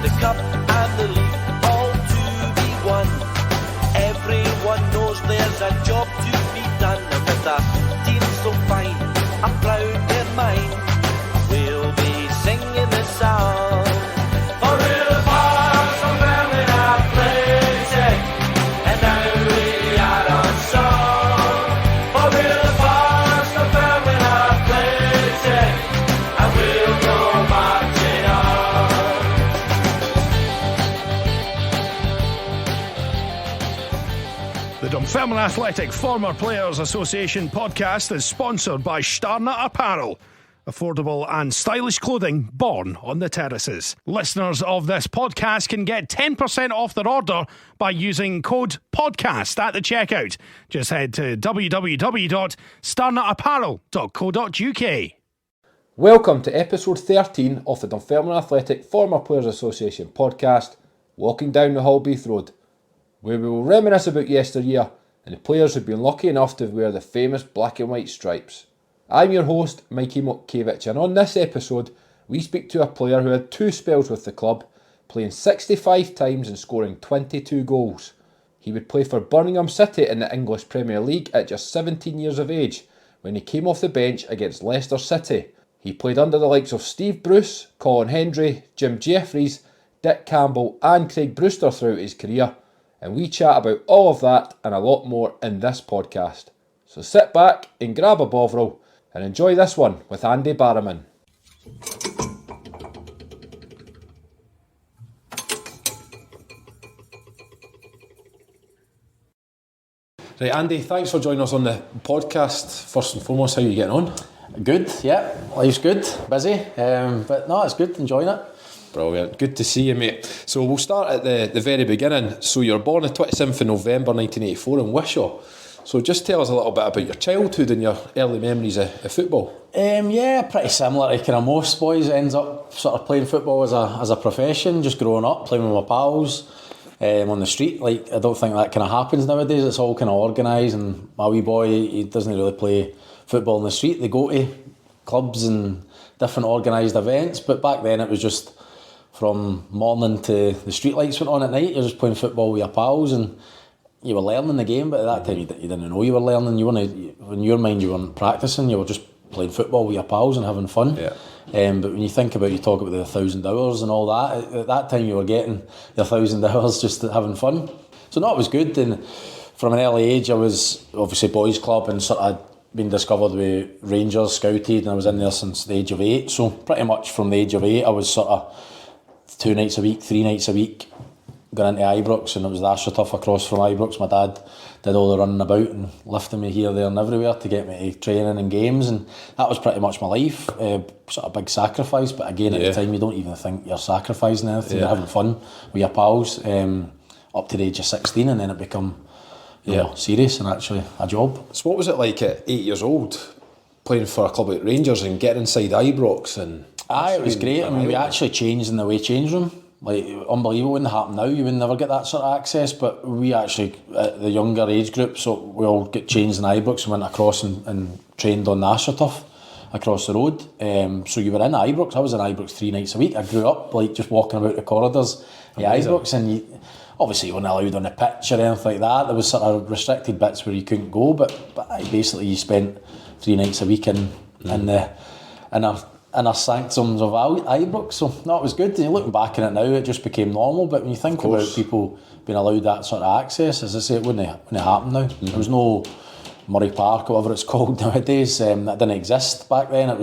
the cup and the league all to be won. Everyone knows there's a job to be done, and with a team so fine, I'm proud they're mine. We'll be singing this song. For real hearts of Dunfermline Athletic, and now we are on song. For real hearts of Dunfermline Athletic, and we'll go marching on. The Dunfermline Athletic Former Players Association podcast is sponsored by Starnut Apparel. Affordable and stylish clothing born on the terraces. Listeners of this podcast can get 10% off their order by using code PODCAST at the checkout. Just head to www.starnutapparel.co.uk. Welcome to episode 13 of the Dunfermline Athletic Former Players Association podcast, Walking Down the Halbeath Road, where we will reminisce about yesteryear and the players who've been lucky enough to wear the famous black and white stripes. I'm your host, Mikey, and on this episode, we speak to a player who had 2 spells with the club, playing 65 times and scoring 22 goals. He would play for Birmingham City in the English Premier League at just 17 years of age, when he came off the bench against Leicester City. He played under the likes of Steve Bruce, Colin Hendry, Jim Jeffries, Dick Campbell and Craig Brewster throughout his career, and we chat about all of that and a lot more in this podcast. So sit back and grab a bovril and enjoy this one with Andy Barrowman. Right, Andy, thanks for joining us on the podcast. First and foremost, how are you getting on? Good, yeah, life's good, busy, but no, it's good, enjoying it. Brilliant, good to see you, mate. So we'll start at the very beginning. So you were born on the 27th of November 1984 in Wishaw. So just tell us a little bit about your childhood and your early memories of football. Yeah, pretty similar to kind of most boys. Ends up sort of playing football as a profession, just growing up, playing with my pals on the street. Like, I don't think that kind of happens nowadays. It's all kind of organised, and my wee boy, he doesn't really play football in the street. They go to clubs and different organised events, but back then it was just from morning to the street lights went on at night. You're just playing football with your pals, and you were learning the game, but at that time you didn't know you were learning. You weren't, in your mind, you weren't practising. You were just playing football with your pals and having fun. Yeah. But when you think about, you talk about the 1,000 hours and all that, at that time you were getting your 1,000 hours just having fun. So no, it was good. And from an early age, I was obviously boys club and sort of been discovered with Rangers, scouted, and I was in there since the age of 8. So pretty much from the age of 8, I was sort of 2 nights a week, 3 nights a week, going into Ibrox, and it was the AstroTurf across from Ibrox. My dad did all the running about and lifting me here, there and everywhere to get me to training and games, and that was pretty much my life. Sort of big sacrifice, but again at the time you don't even think you're sacrificing anything. You're having fun with your pals up to the age of 16, and then it become you know, serious and actually a job. So what was it like at 8 years old, playing for a club like Rangers and getting inside Ibrox? And it was great. I mean, we actually changed in the away change room. Like, unbelievable. Wouldn't happen now. You would never get that sort of access, but we actually, at the younger age group, so we all get changed in Ibrox and went across and trained on the AstroTurf across the road. So you were in Ibrox. I was in Ibrox 3 nights a week. I grew up like just walking about the corridors in Ibrox, and obviously you weren't allowed on the pitch or anything like that. There was sort of restricted bits where you couldn't go, but basically you spent 3 nights a week in our sanctums of Ibrox. So no, it was good. And looking back on it now, it just became normal. But when you think about people being allowed that sort of access, as I say, it wouldn't happen now. There was no Murray Park or whatever it's called nowadays. That didn't exist back then. It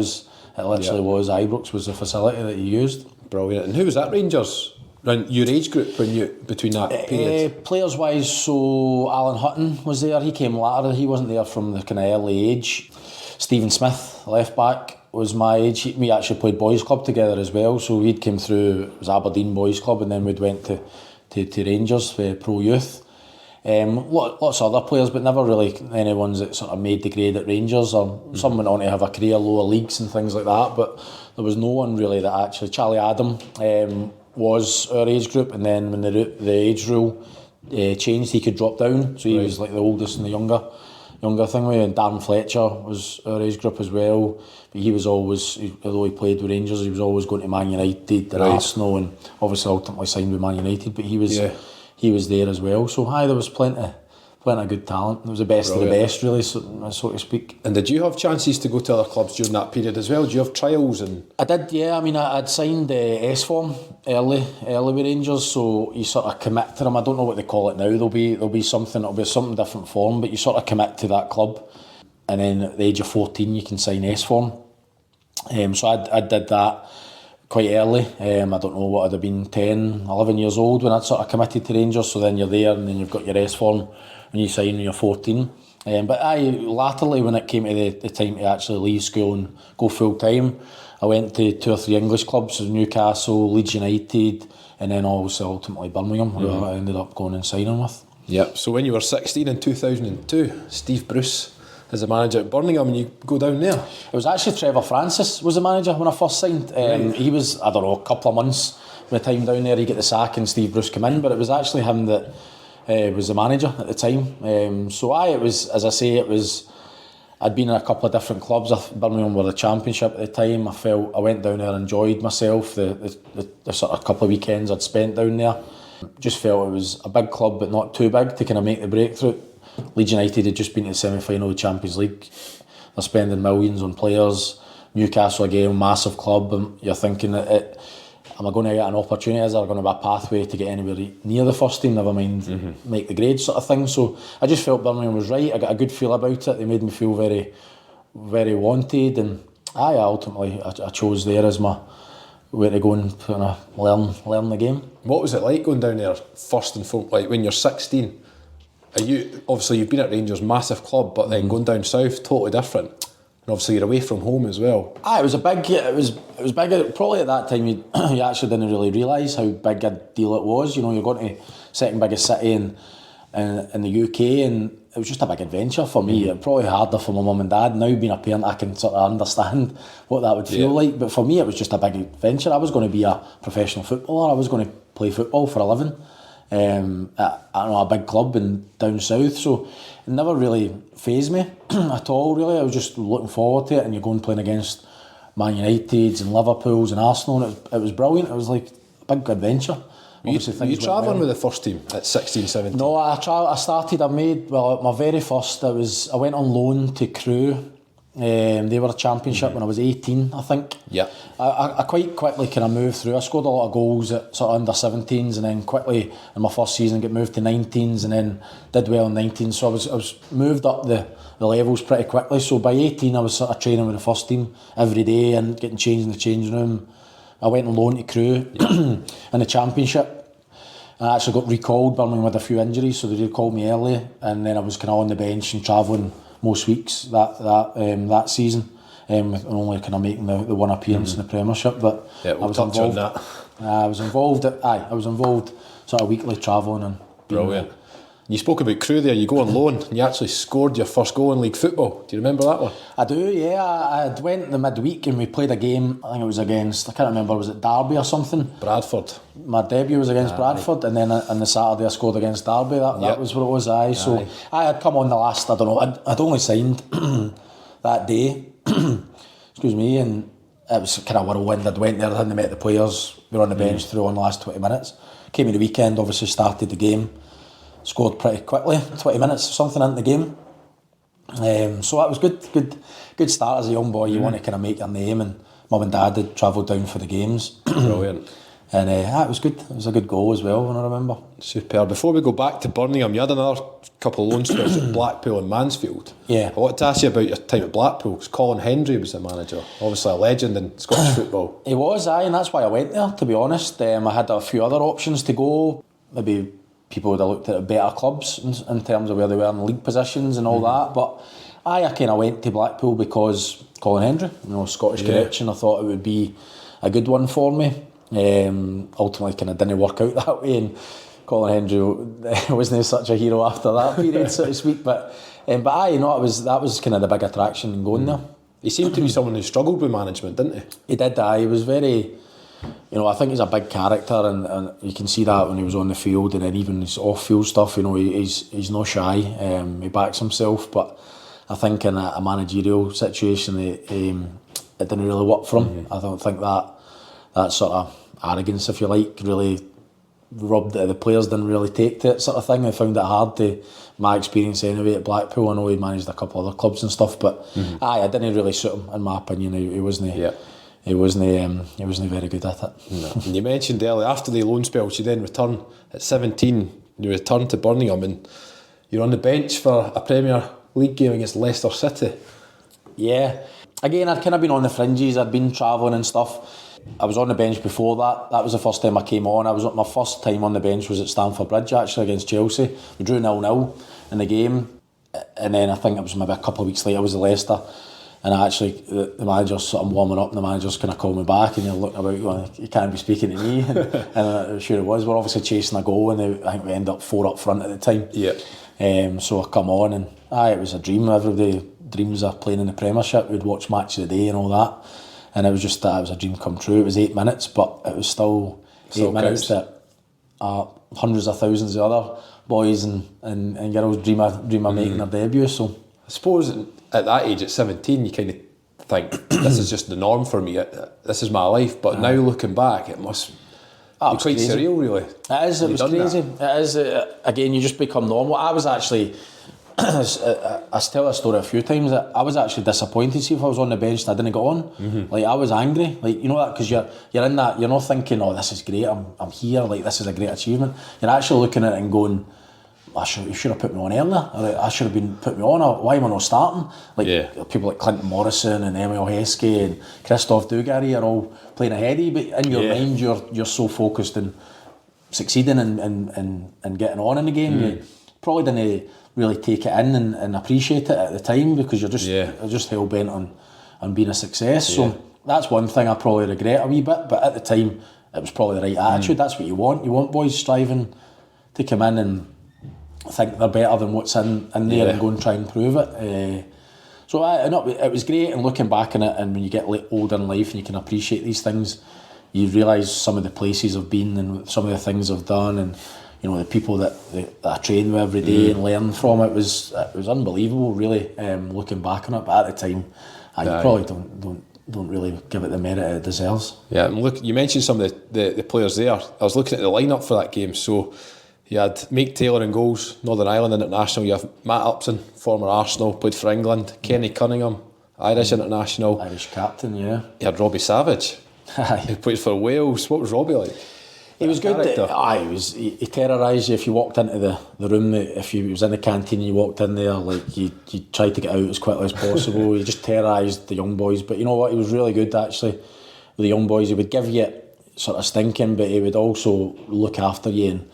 literally was Ibrox was the facility that you used. Brilliant. And who was that Rangers? Around your age group between that period? Players wise, so Alan Hutton was there. He came later. He wasn't there from the kind of early age. Stephen Smith, left back, was my age. We actually played boys club together as well. So we'd came through, it was Aberdeen boys club, and then we'd went to Rangers for pro youth. Lots of other players, but never really any ones that sort of made the grade at Rangers, or some went on to have a career lower leagues and things like that. But there was no one really that actually. Charlie Adam was our age group, and then when the age rule changed, he could drop down. So he was like the oldest and the younger younger thing with, and Darren Fletcher was our age group as well, but he was always, although he played with Rangers, he was always going to Man United and Arsenal, and obviously ultimately signed with Man United, but he was there as well. So there was plenty of good talent. It was the best of the best, really, so to speak. And did you have chances to go to other clubs during that period as well? Did you have trials? I did, yeah. I mean, I'd signed S-form early with Rangers, so you sort of commit to them. I don't know what they call it now. There'll be something different form, but you sort of commit to that club, and then at the age of 14 you can sign S-form. So I did that quite early. I don't know what I'd have been, 10, 11 years old when I'd sort of committed to Rangers. So then you're there, and then you've got your S-form when you sign when you're 14. But latterly, when it came to the time to actually leave school and go full time, I went to 2 or 3 English clubs, Newcastle, Leeds United, and then also ultimately Birmingham, who I ended up going and signing with. Yep. So when you were 16 in 2002, Steve Bruce as a manager at Birmingham, and you go down there. It was actually Trevor Francis was the manager when I first signed. He was, I don't know, a couple of months by the time down there he got the sack and Steve Bruce came in, but it was actually him that was the manager at the time. So it was, as I say, I'd been in a couple of different clubs. Birmingham were the Championship at the time. I went down there and enjoyed myself. The sort of couple of weekends I'd spent down there. Just felt it was a big club, but not too big to kind of make the breakthrough. Leeds United had just been to the semi-final of the Champions League. They're spending millions on players. Newcastle again, massive club. And you're thinking, am I going to get an opportunity? Is there going to be a pathway to get anywhere near the first team? Never mind make the grade sort of thing. So I just felt Birmingham was right. I got a good feel about it. They made me feel very, very wanted. And ultimately I chose there as my way to go and learn the game. What was it like going down there first and foremost, like when you're 16? Obviously you've been at Rangers, massive club, but then going down south, totally different. And obviously you're away from home as well. It was big. Probably at that time you actually didn't really realise how big a deal it was. You know, you're going to second biggest city in the UK, and it was just a big adventure for me. It probably harder for my mum and dad. Now being a parent, I can sort of understand what that would feel like. But for me, it was just a big adventure. I was going to be a professional footballer. I was going to play football for a living. At a big club and down south, so it never really fazed me at all, really. I was just looking forward to it, and you're going playing against Man Uniteds and Liverpools and Arsenal, and it was brilliant. It was like a big adventure. Were you travelling with the first team at 16, 17? No, I made my very first, I went on loan to Crewe. They were a Championship when I was 18, I think. Yeah. I quite quickly kind of moved through. I scored a lot of goals at sort of under 17s, and then quickly in my first season got moved to 19s, and then did well in 19s. So I was moved up the levels pretty quickly. So by 18 I was sort of training with the first team every day and getting changed in the changing room. I went on loan to Crewe in the Championship. I actually got recalled. Birmingham had a few injuries, so they recalled me early, and then I was kind of on the bench and travelling most weeks that season, only kind of making the one appearance in the Premiership. But we'll I was touch involved. on that. I was involved sort of weekly travelling and brilliant. You spoke about Crewe there. You go on loan and you actually scored your first goal in league football. Do you remember that one? I do, yeah. I went the midweek and we played a game. I think it was against, I can't remember, was it Derby or something? Bradford. My debut was against Bradford, and then on the Saturday I scored against Derby. That was what it was. So I had come on the last, I don't know, I'd only signed that day. Excuse me, and it was kind of whirlwind. I'd went there, I hadn't met the players. We were on the bench through on the last 20 minutes. Came in the weekend, obviously started the game. Scored pretty quickly, 20 minutes or something into the game. So that was good start as a young boy. You want to kind of make your name, and mum and dad had travelled down for the games. Brilliant. And it was good. It was a good goal as well, when I remember. Superb. Before we go back to Birmingham, you had another couple of loan spells at Blackpool and Mansfield. Yeah. I wanted to ask you about your time at Blackpool, because Colin Hendry was the manager. Obviously a legend in Scottish football. He was, and that's why I went there, to be honest. I had a few other options to go. Maybe people would have looked at better clubs in terms of where they were in league positions and all that. But I kind of went to Blackpool because Colin Hendry, Scottish connection. I thought it would be a good one for me. Ultimately kind of didn't work out that way, and Colin Hendry wasn't such a hero after that period, so to speak. But that was kind of the big attraction in going there. He seemed to be someone who struggled with management, didn't he? He did. He was very, I think he's a big character, and you can see that when he was on the field, and then even his off-field stuff. He's not shy. He backs himself, but I think in a managerial situation, it didn't really work for him. I don't think that sort of arrogance, if you like, really rubbed it. The players didn't really take to it, sort of thing. They found it hard to, my experience anyway, at Blackpool. I know he managed a couple of other clubs and stuff, but it didn't really suit him, in my opinion. He wasn't. Yeah. He wasn't very good at it. No. And you mentioned earlier, after the loan spells, you then return at 17. You return to Birmingham, and you're on the bench for a Premier League game against Leicester City. Yeah. Again, I'd kind of been on the fringes. I'd been travelling and stuff. I was on the bench before that. That was the first time I came on. My first time on the bench was at Stamford Bridge, actually, against Chelsea. We drew 0-0 in the game, and then I think it was maybe a couple of weeks later was the Leicester. And actually, the manager's sort of warming up, and the manager's kind of called me back, and you're looking about going, you can't be speaking to me. and I'm sure it was. We're obviously chasing a goal, and I think we ended up 4 up front at the time. Yeah. So I come on, and it was a dream. Everybody dreams of playing in the Premiership. We'd watch Match of the Day and all that. And it was just that it was a dream come true. It was 8 minutes, but it was still 8 minutes that hundreds of thousands of other boys and girls dream of making their debut. So I suppose at that age, at 17, you kind of think, this is just the norm for me, this is my life. But now looking back, it must be quite crazy. surreal, really. It is, it was crazy. It is, again, you just become normal. I was actually, I tell a story a few times, that I was actually disappointed, see if I was on the bench and I didn't get on. Like, I was angry, like, you know that, because you're in that, you're not thinking, oh, this is great, I'm here, like, this is a great achievement. You're actually looking at it and going, you should have put me on earlier. I should have been put me on. Or why am I not starting? Like people like Clinton Morrison and Emil Heskey and Christophe Dugarry are all playing ahead of you, but in your mind you're so focused on succeeding and getting on in the game. You probably didn't really take it in and appreciate it at the time, because you're just hell bent on being a success. So that's one thing I probably regret a wee bit. But at the time, it was probably the right attitude. That's what you want. You want boys striving to come in and think they're better than what's in there and go and try and prove it. So it was great, and looking back on it, and when you get older in life and you can appreciate these things, you realise some of the places I've been and some of the things I've done, and you know, the people that I train with every day and learn from. It was unbelievable, really, looking back on it. But at the time, you probably don't really give it the merit it deserves. Yeah, and look, you mentioned some of the players there. I was looking at the lineup for that game. So you had Mike Taylor in goals, Northern Ireland international. You have Matt Upson, former Arsenal, played for England. Kenny Cunningham, Irish international. Irish captain, yeah. You had Robbie Savage, who played for Wales. What was Robbie like? He was good. He terrorised you if you walked into the room. If you was in the canteen and you walked in there, like you tried to get out as quickly as possible. He just terrorised the young boys. But you know what? He was really good, actually, with the young boys. He would give you sort of stinking, but he would also look after you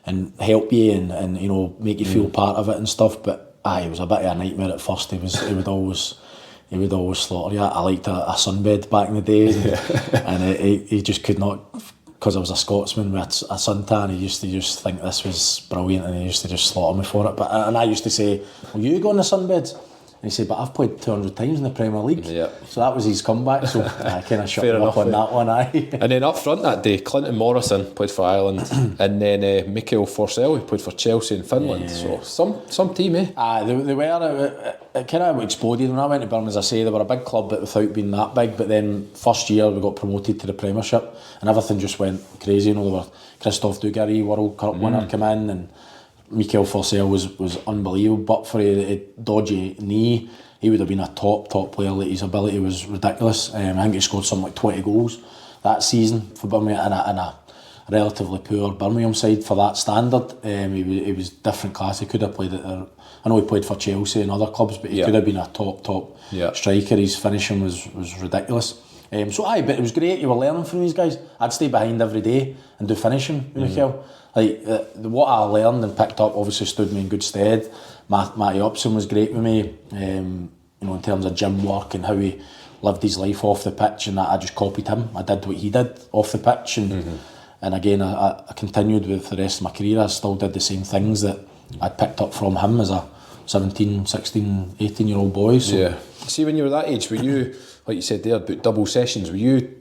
and help you and you know, make you feel part of it and stuff. But he was a bit of a nightmare at first. He would always slaughter you. I liked a sunbed back in the day, and he just could not, because I was a Scotsman with a suntan. He used to just think this was brilliant, and he used to just slaughter me for it. And I used to say, "Will you go on the sunbeds?" And he said, "But I've played 200 times in the Premier League." Yeah. So that was his comeback. So I kind of shut him up on that one. And then up front that day, Clinton Morrison played for Ireland, and then Mikhail Forsell, who played for Chelsea in Finland. Yeah. So some team, eh? They were. It kind of exploded when I went to Birmingham. As I say, they were a big club, but without being that big. But then first year we got promoted to the Premiership, and everything just went crazy. You know, there were Christophe Dugarry, World Cup winner, came in, and Mikhail Forsell was unbelievable. But for a dodgy knee, he would have been a top player. Like, his ability was ridiculous. I think he scored something like 20 goals that season for Birmingham in a relatively poor Birmingham side for that standard. He was different class. He could have played at I know he played for Chelsea and other clubs, but he could have been a top striker. His finishing was ridiculous. But it was great. You were learning from these guys. I'd stay behind every day and do finishing with Michael. Like what I learned and picked up obviously stood me in good stead. Matty Upson was great with me, you know, in terms of gym work and how he lived his life off the pitch, and that I just copied him. I did what he did off the pitch, and again I continued with the rest of my career. I still did the same things that I'd picked up from him as a 17, 16, 18-year-old boy. So. Yeah. See, when you were that age, were you, like you said there about double sessions, were you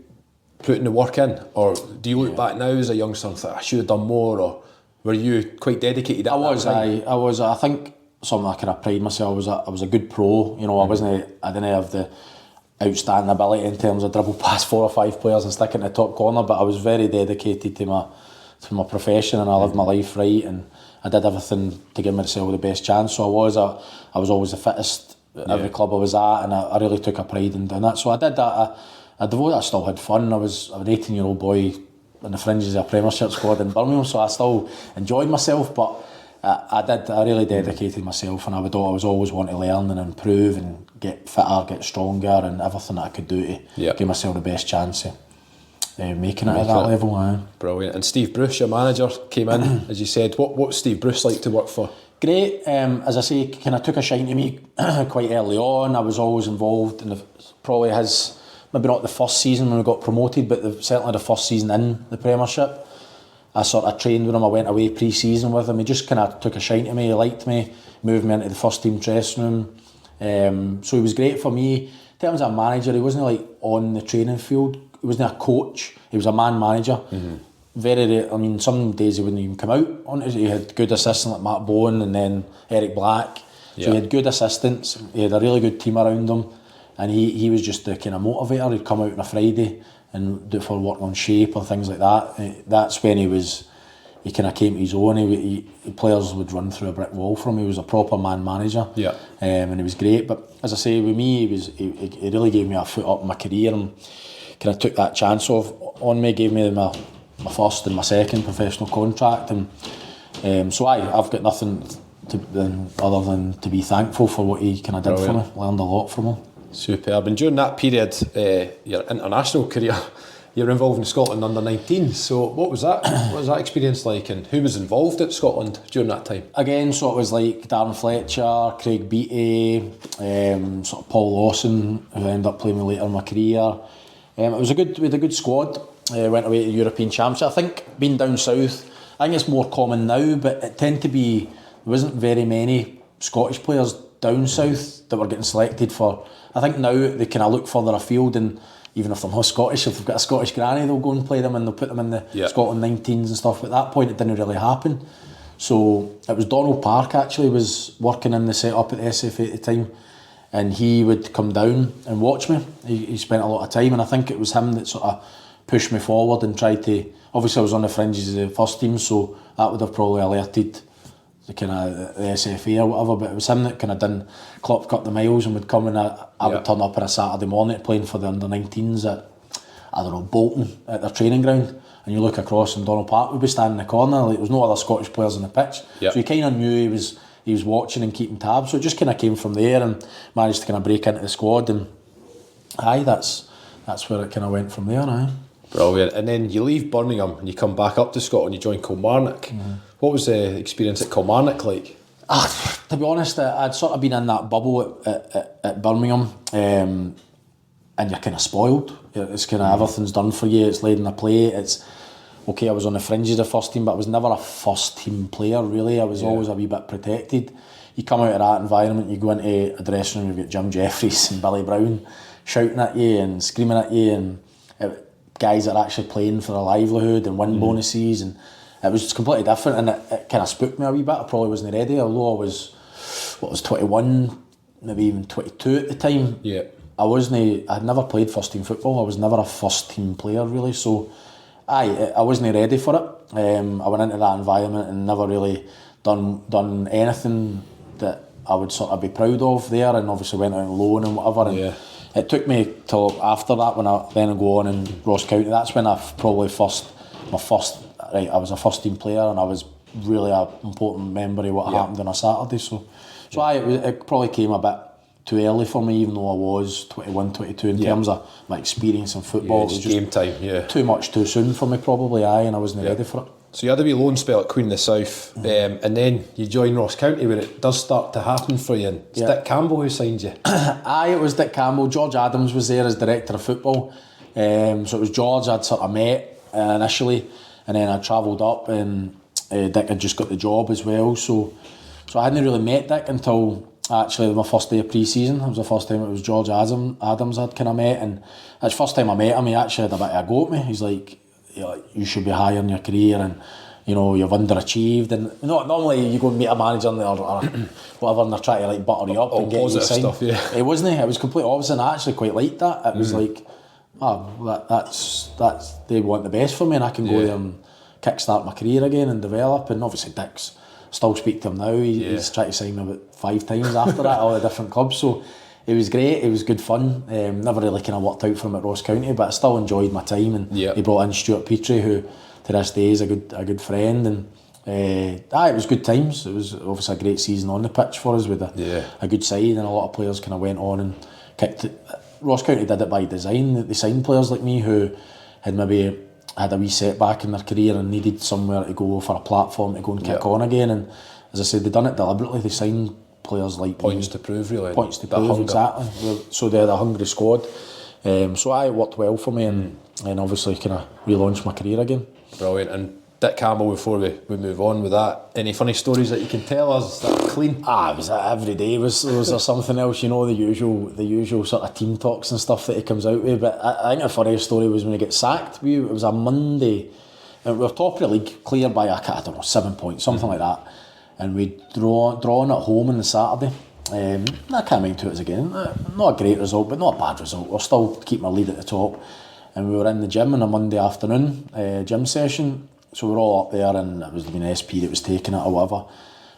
putting the work in, or do you look back now as a youngster and think I should have done more, or were you quite dedicated at that time? I was. I think something I kind of pride myself. I was a good pro, you know. I didn't have the outstanding ability in terms of dribble past 4 or 5 players and stick in the top corner, but I was very dedicated to my profession, and I lived my life right, and I did everything to give myself the best chance. So I was always the fittest at every club I was at, and I really took a pride in doing that. So I did that. I devoted. I still had fun. I was an 18-year-old boy in the fringes of a Premiership squad in Birmingham, so I still enjoyed myself, but I really dedicated myself, and I was always wanting to learn and improve and get fitter, get stronger, and everything that I could do to give myself the best chance of making it at that level. Brilliant. And Steve Bruce, your manager, came in, as you said. What's Steve Bruce like to work for? Great. As I say, kind of took a shine to me quite early on. I was always involved in probably his, maybe not the first season when we got promoted, but certainly the first season in the Premiership. I sort of trained with him. I went away pre-season with him. He just kind of took a shine to me. He liked me, moved me into the first team dressing room. So he was great for me. In terms of a manager, he wasn't like on the training field. He wasn't a coach. He was a man manager. Some days he wouldn't even come out on it. He had good assistants like Matt Bowen and then Eric Black. So he had good assistants. He had a really good team around him, and he was just the kind of motivator. He'd come out on a Friday and do it for work on shape or things like that. That's when he kind of came to his own. Players would run through a brick wall for him. He was a proper man manager, and he was great. But as I say, with me, he really gave me a foot up in my career and kind of took that chance on me, gave me my first and my second professional contract, and so I've got nothing other than to be thankful for what he kind of did for me. Learned a lot from him. Superb. And during that period, your international career, you were involved in Scotland under 19. So what was that? What was that experience like, and who was involved at Scotland during that time? Again, so it was like Darren Fletcher, Craig Beattie, sort of Paul Lawson, who I ended up playing with later in my career. We had a good squad. Went away to the European Championship. I think being down south, I think it's more common now, but it tended to be, there wasn't very many Scottish players down south that were getting selected for. I think now they kind of look further afield, and even if they're not Scottish, if they've got a Scottish granny, they'll go and play them and they'll put them in the Scotland 19s and stuff. But at that point, it didn't really happen. So it was Donald Park actually was working in the setup at the SFA at the time, and he would come down and watch me. He spent a lot of time, and I think it was him that sort of pushed me forward and tried to. Obviously, I was on the fringes of the first team, so that would have probably alerted the kind of the SFA or whatever. But it was him that kind of done cut the miles and would come, and I would turn up on a Saturday morning playing for the under 19s at, I don't know, Bolton at their training ground, and you look across and Donald Park would be standing in the corner. Like, there was no other Scottish players on the pitch, so you kind of knew he was watching and keeping tabs. So it just kind of came from there, and managed to kind of break into the squad, and that's where it kind of went from there. Brilliant. And then you leave Birmingham and you come back up to Scotland, you join Kilmarnock. What was the experience at Kilmarnock like? To be honest, I'd sort of been in that bubble at Birmingham, and you're kind of spoiled. It's kind of everything's done for you, it's laid in a plate. It's okay, I was on the fringes of the first team, but I was never a first team player really. I was always a wee bit protected. You come out of that environment, you go into a dressing room, you've got Jim Jeffries and Billy Brown shouting at you and screaming at you, and guys that are actually playing for a livelihood and win bonuses, and it was completely different, and it kind of spooked me a wee bit. I probably wasn't ready, although I was 21, maybe even 22 at the time. I'd never played first team football. I was never a first team player really, so I wasn't ready for it. I went into that environment and never really done anything that I would sort of be proud of there, and obviously went out on loan and whatever, and it took me till after that when I then go on in Ross County. That's when I probably I was a first team player, and I was really an important member of what happened on a Saturday. So it probably came a bit too early for me, even though I was 21, 22 in terms of my experience in football. It was just game time, too much too soon for me probably, and I wasn't ready for it. So you had a wee loan spell at Queen of the South, and then you join Ross County where it does start to happen for you, and it's Dick Campbell who signed you. It was Dick Campbell. George Adams was there as director of football, so it was George I'd sort of met initially, and then I travelled up, and Dick had just got the job as well, so I hadn't really met Dick until actually my first day of pre-season. It was the first time it was George Adams I'd kind of met, and that's the first time I met him. He actually had a bit of a go at me. He's like, you should be higher in your career, and you've underachieved, and normally you go and meet a manager or whatever, and they're trying to like butter you up and get you signed. Stuff, yeah. It wasn't. It was completely opposite, and I actually quite liked that. It was like, that's they want the best for me, and I can go there and kickstart my career again and develop. And obviously Dick's still speak to him now. He's tried to sign me about 5 times after that, all the different clubs. So it was great. It was good fun. Never really kind of worked out for him at Ross County, but I still enjoyed my time. And he brought in Stuart Petrie, who to this day is a good friend. And it was good times. It was obviously a great season on the pitch for us with a good side, and a lot of players kind of went on and kicked it. Ross County did it by design. They signed players like me who had maybe had a wee setback in their career and needed somewhere to go for a platform to go and kick on again. And as I said, they done it deliberately. They signed players like points to prove, really. Points to prove, exactly. So they had a hungry squad. So it worked well for me, and obviously kind of relaunched my career again. Brilliant. And Dick Campbell, before we move on with that, any funny stories that you can tell us that are clean? It was every day. Was there something else? The usual sort of team talks and stuff that he comes out with. But I think the funniest story was when he got sacked. It was a Monday, and we were top of the league, clear by I don't know 7 points, something like that. And we'd drawn at home on the Saturday. I can't mind who it was again. Not a great result, but not a bad result. We're still keeping our lead at the top. And we were in the gym on a Monday afternoon, gym session. So we were all up there, and it was an SP that was taking it or whatever.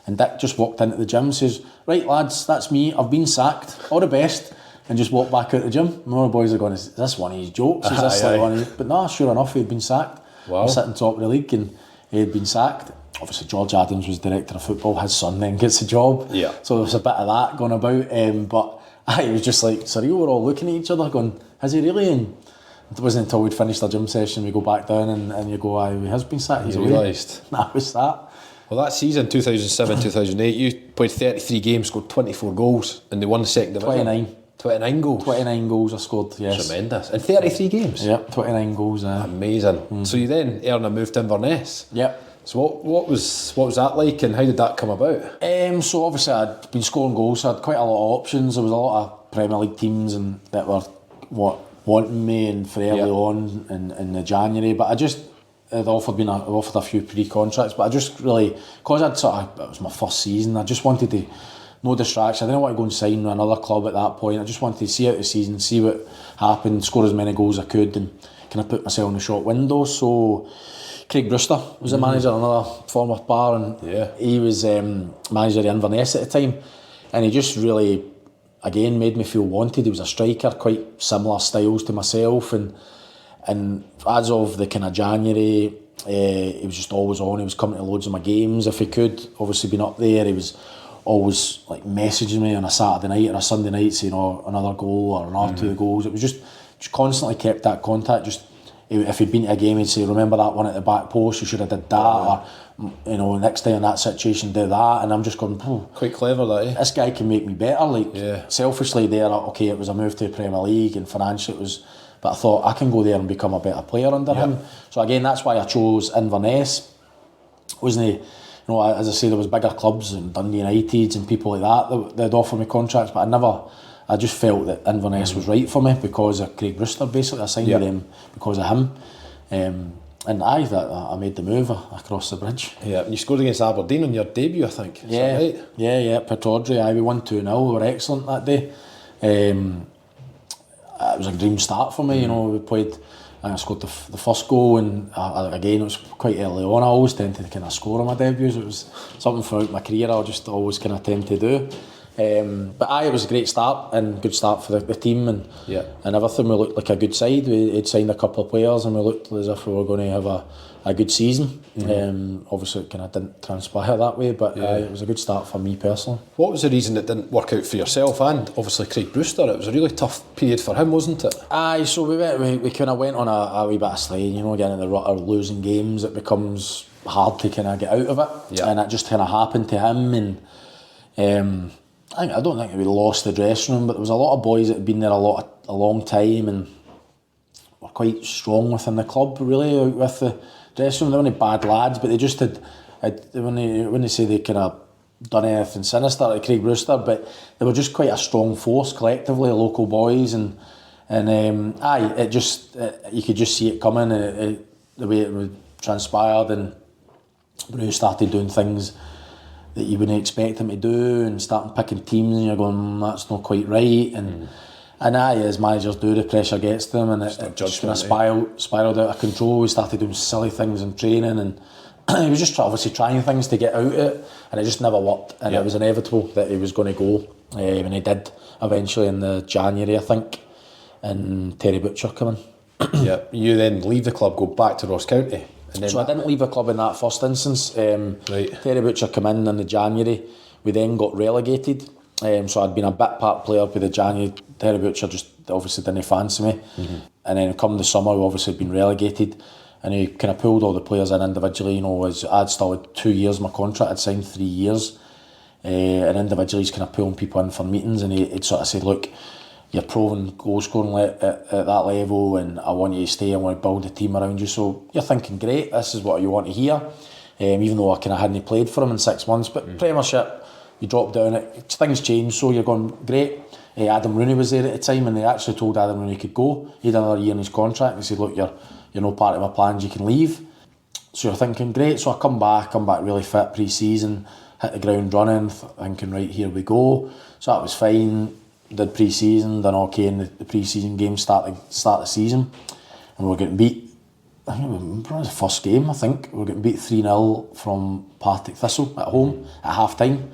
And Dick just walked into the gym and says, "Right lads, that's me, I've been sacked, all the best." And just walked back out the gym. And all the boys are going, "Is this one of his jokes? Is this like one of his..." But no, sure enough, he'd been sacked. Wow. We're sitting top of the league and he had been sacked. Obviously George Adams was director of football, his son then gets a job. Yeah. So there was a bit of that going about. But it was just like, surreal, we're all looking at each other going, "Has he really?" And it wasn't until we'd finished our gym session we go back down and you go, "He has been sacked." You realised? That was that. Well, that season, 2007-2008, you played 33 games, scored 24 goals, and they won the second division. 29 goals? 29 goals I scored, yes. Tremendous. In 33 games? Yep, 29 goals. Amazing. So you then earned a move to Inverness? Yep. So what was that like, and how did that come about? So obviously I'd been scoring goals, so I had quite a lot of options. There was a lot of Premier League teams and that were wanting me and for early on in the January, but they'd offered a few pre-contracts, but I just really, because it was my first season, I just wanted to, no distraction, I didn't want to go and sign with another club at that point. I just wanted to see out the season, see what happened, score as many goals as I could, and kind of put myself in the short window. So Craig Brewster was the manager, another former bar, and he was manager of Inverness at the time, and he just really, again, made me feel wanted. He was a striker, quite similar styles to myself, and as of the kind of January, he was just always on. He was coming to loads of my games if he could. Obviously, been up there, he was always like messaging me on a Saturday night or a Sunday night saying, another goal or another 2 goals. It was just constantly kept that contact. Just if he'd been to a game, he'd say, "Remember that one at the back post, you should have did that," or next time in that situation, do that. And I'm just going, quite clever that, eh? This guy can make me better. Selfishly there, okay, it was a move to the Premier League and financially it was, but I thought I can go there and become a better player under him. So again, that's why I chose Inverness. Wasn't he? As I say, there was bigger clubs and Dundee United and people like that they'd offer me contracts, but I just felt that Inverness was right for me because of Craig Brewster. Basically, I signed with them because of him. And I made the move across the bridge. Yeah, and you scored against Aberdeen on your debut, I think. Is that right? Yeah, Pittodrie. We won 2-0. We were excellent that day. It was a dream start for me. We played. I scored the first goal, and again it was quite early on. I always tend to kind of score on my debuts. It was something throughout my career I just always kind of tend to do. But it was a great start and good start for the team and everything. We looked like a good side. We had signed a couple of players and we looked as if we were going to have a good season. Obviously it kind of didn't transpire that way, but it was a good start for me personally. What was the reason it didn't work out for yourself and obviously Craig Brewster? It was a really tough period for him, wasn't it? So we kind of went on a wee bit of slide, getting in the rut of losing games. It becomes hard to kind of get out of it, and it just kind of happened to him. And I don't think we lost the dressing room, but there was a lot of boys that had been there a long time and were quite strong within the club, really, with the dressing room. They weren't bad lads, but they just had when they say they kind of done anything sinister like Craig Brewster, but they were just quite a strong force collectively, local boys, and you could just see it coming, the way it transpired, and Bruce started doing things that you wouldn't expect him to do, and starting picking teams, and you're going, that's not quite right. And as managers do, the pressure gets to them, and it just kind of spiraled out of control. We started doing silly things in training, and he was just obviously trying things to get out of it, and it just never worked. And it was inevitable that he was going to go, and he did eventually in the January, I think, and Terry Butcher come in. You then leave the club, go back to Ross County. And then So I didn't leave the club in that first instance. Terry Butcher came in the January. We then got relegated. So I'd been a bit part player with the January. Terry Butcher just obviously didn't fancy me. And then come the summer, we obviously been relegated. And he kind of pulled all the players in individually. You know, I'd still had 2 years my contract. I'd signed 3 years. And individually he's kind of pulling people in for meetings, and he'd sort of said, look, you're proven goal scoring at that level, and I want you to stay, I want to build a team around you. So you're thinking, great, this is what you want to hear. Even though I kind of hadn't played for him in 6 months, but Premiership, you drop down it, things change, so you're going, great. Adam Rooney was there at the time, and they actually told Adam Rooney he could go. He had another year in his contract, and he said, look, you're no part of my plans, you can leave. So you're thinking, great. So I come back really fit pre-season, hit the ground running, thinking, right, here we go. So that was fine. Did pre-season, done okay in the pre-season game, start the season, and we were getting beat. I think it was the first game, I think. We were getting beat 3-0 from Partick Thistle at home at half time,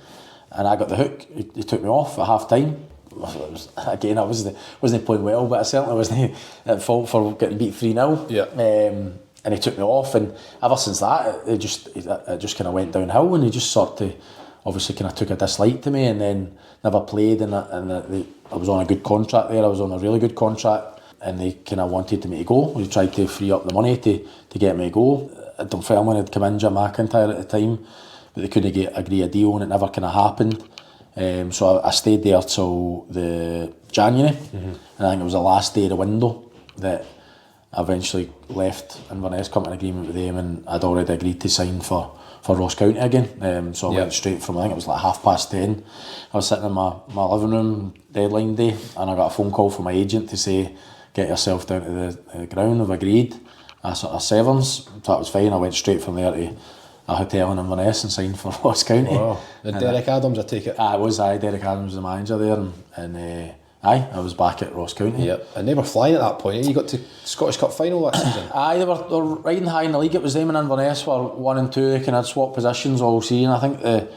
and I got the hook. He took me off at half time. Again, I wasn't playing well, but I certainly wasn't at fault for getting beat 3-0. And he took me off, and ever since that, it just kind of went downhill, and he just sort of obviously kind of took a dislike to me, and then never played, and I was on a good contract there. I was on a really good contract, and they kind of wanted me to go. They tried to free up the money to get me to go. Dunfermline had come in, Jim McIntyre at the time, but they couldn't agree a deal, and it never kind of happened. So I stayed there till the January, and I think it was the last day of the window that I eventually left Inverness, come to an agreement with them, and I'd already agreed to sign for Ross County again. So I went straight from, I think it was like 10:30. I was sitting in my living room, deadline day, and I got a phone call from my agent to say, get yourself down to the ground, I've agreed. I sort of severance, so that was fine. I went straight from there to a hotel in Inverness and signed for Ross County. Wow. And Derek Adams, I take it? Derek Adams was the manager there, and I was back at Ross County. Yep. And they were flying at that point. You got to Scottish Cup final that season. They were riding high in the league. It was them and Inverness were 1 and 2. They kind of swapped positions all season. I think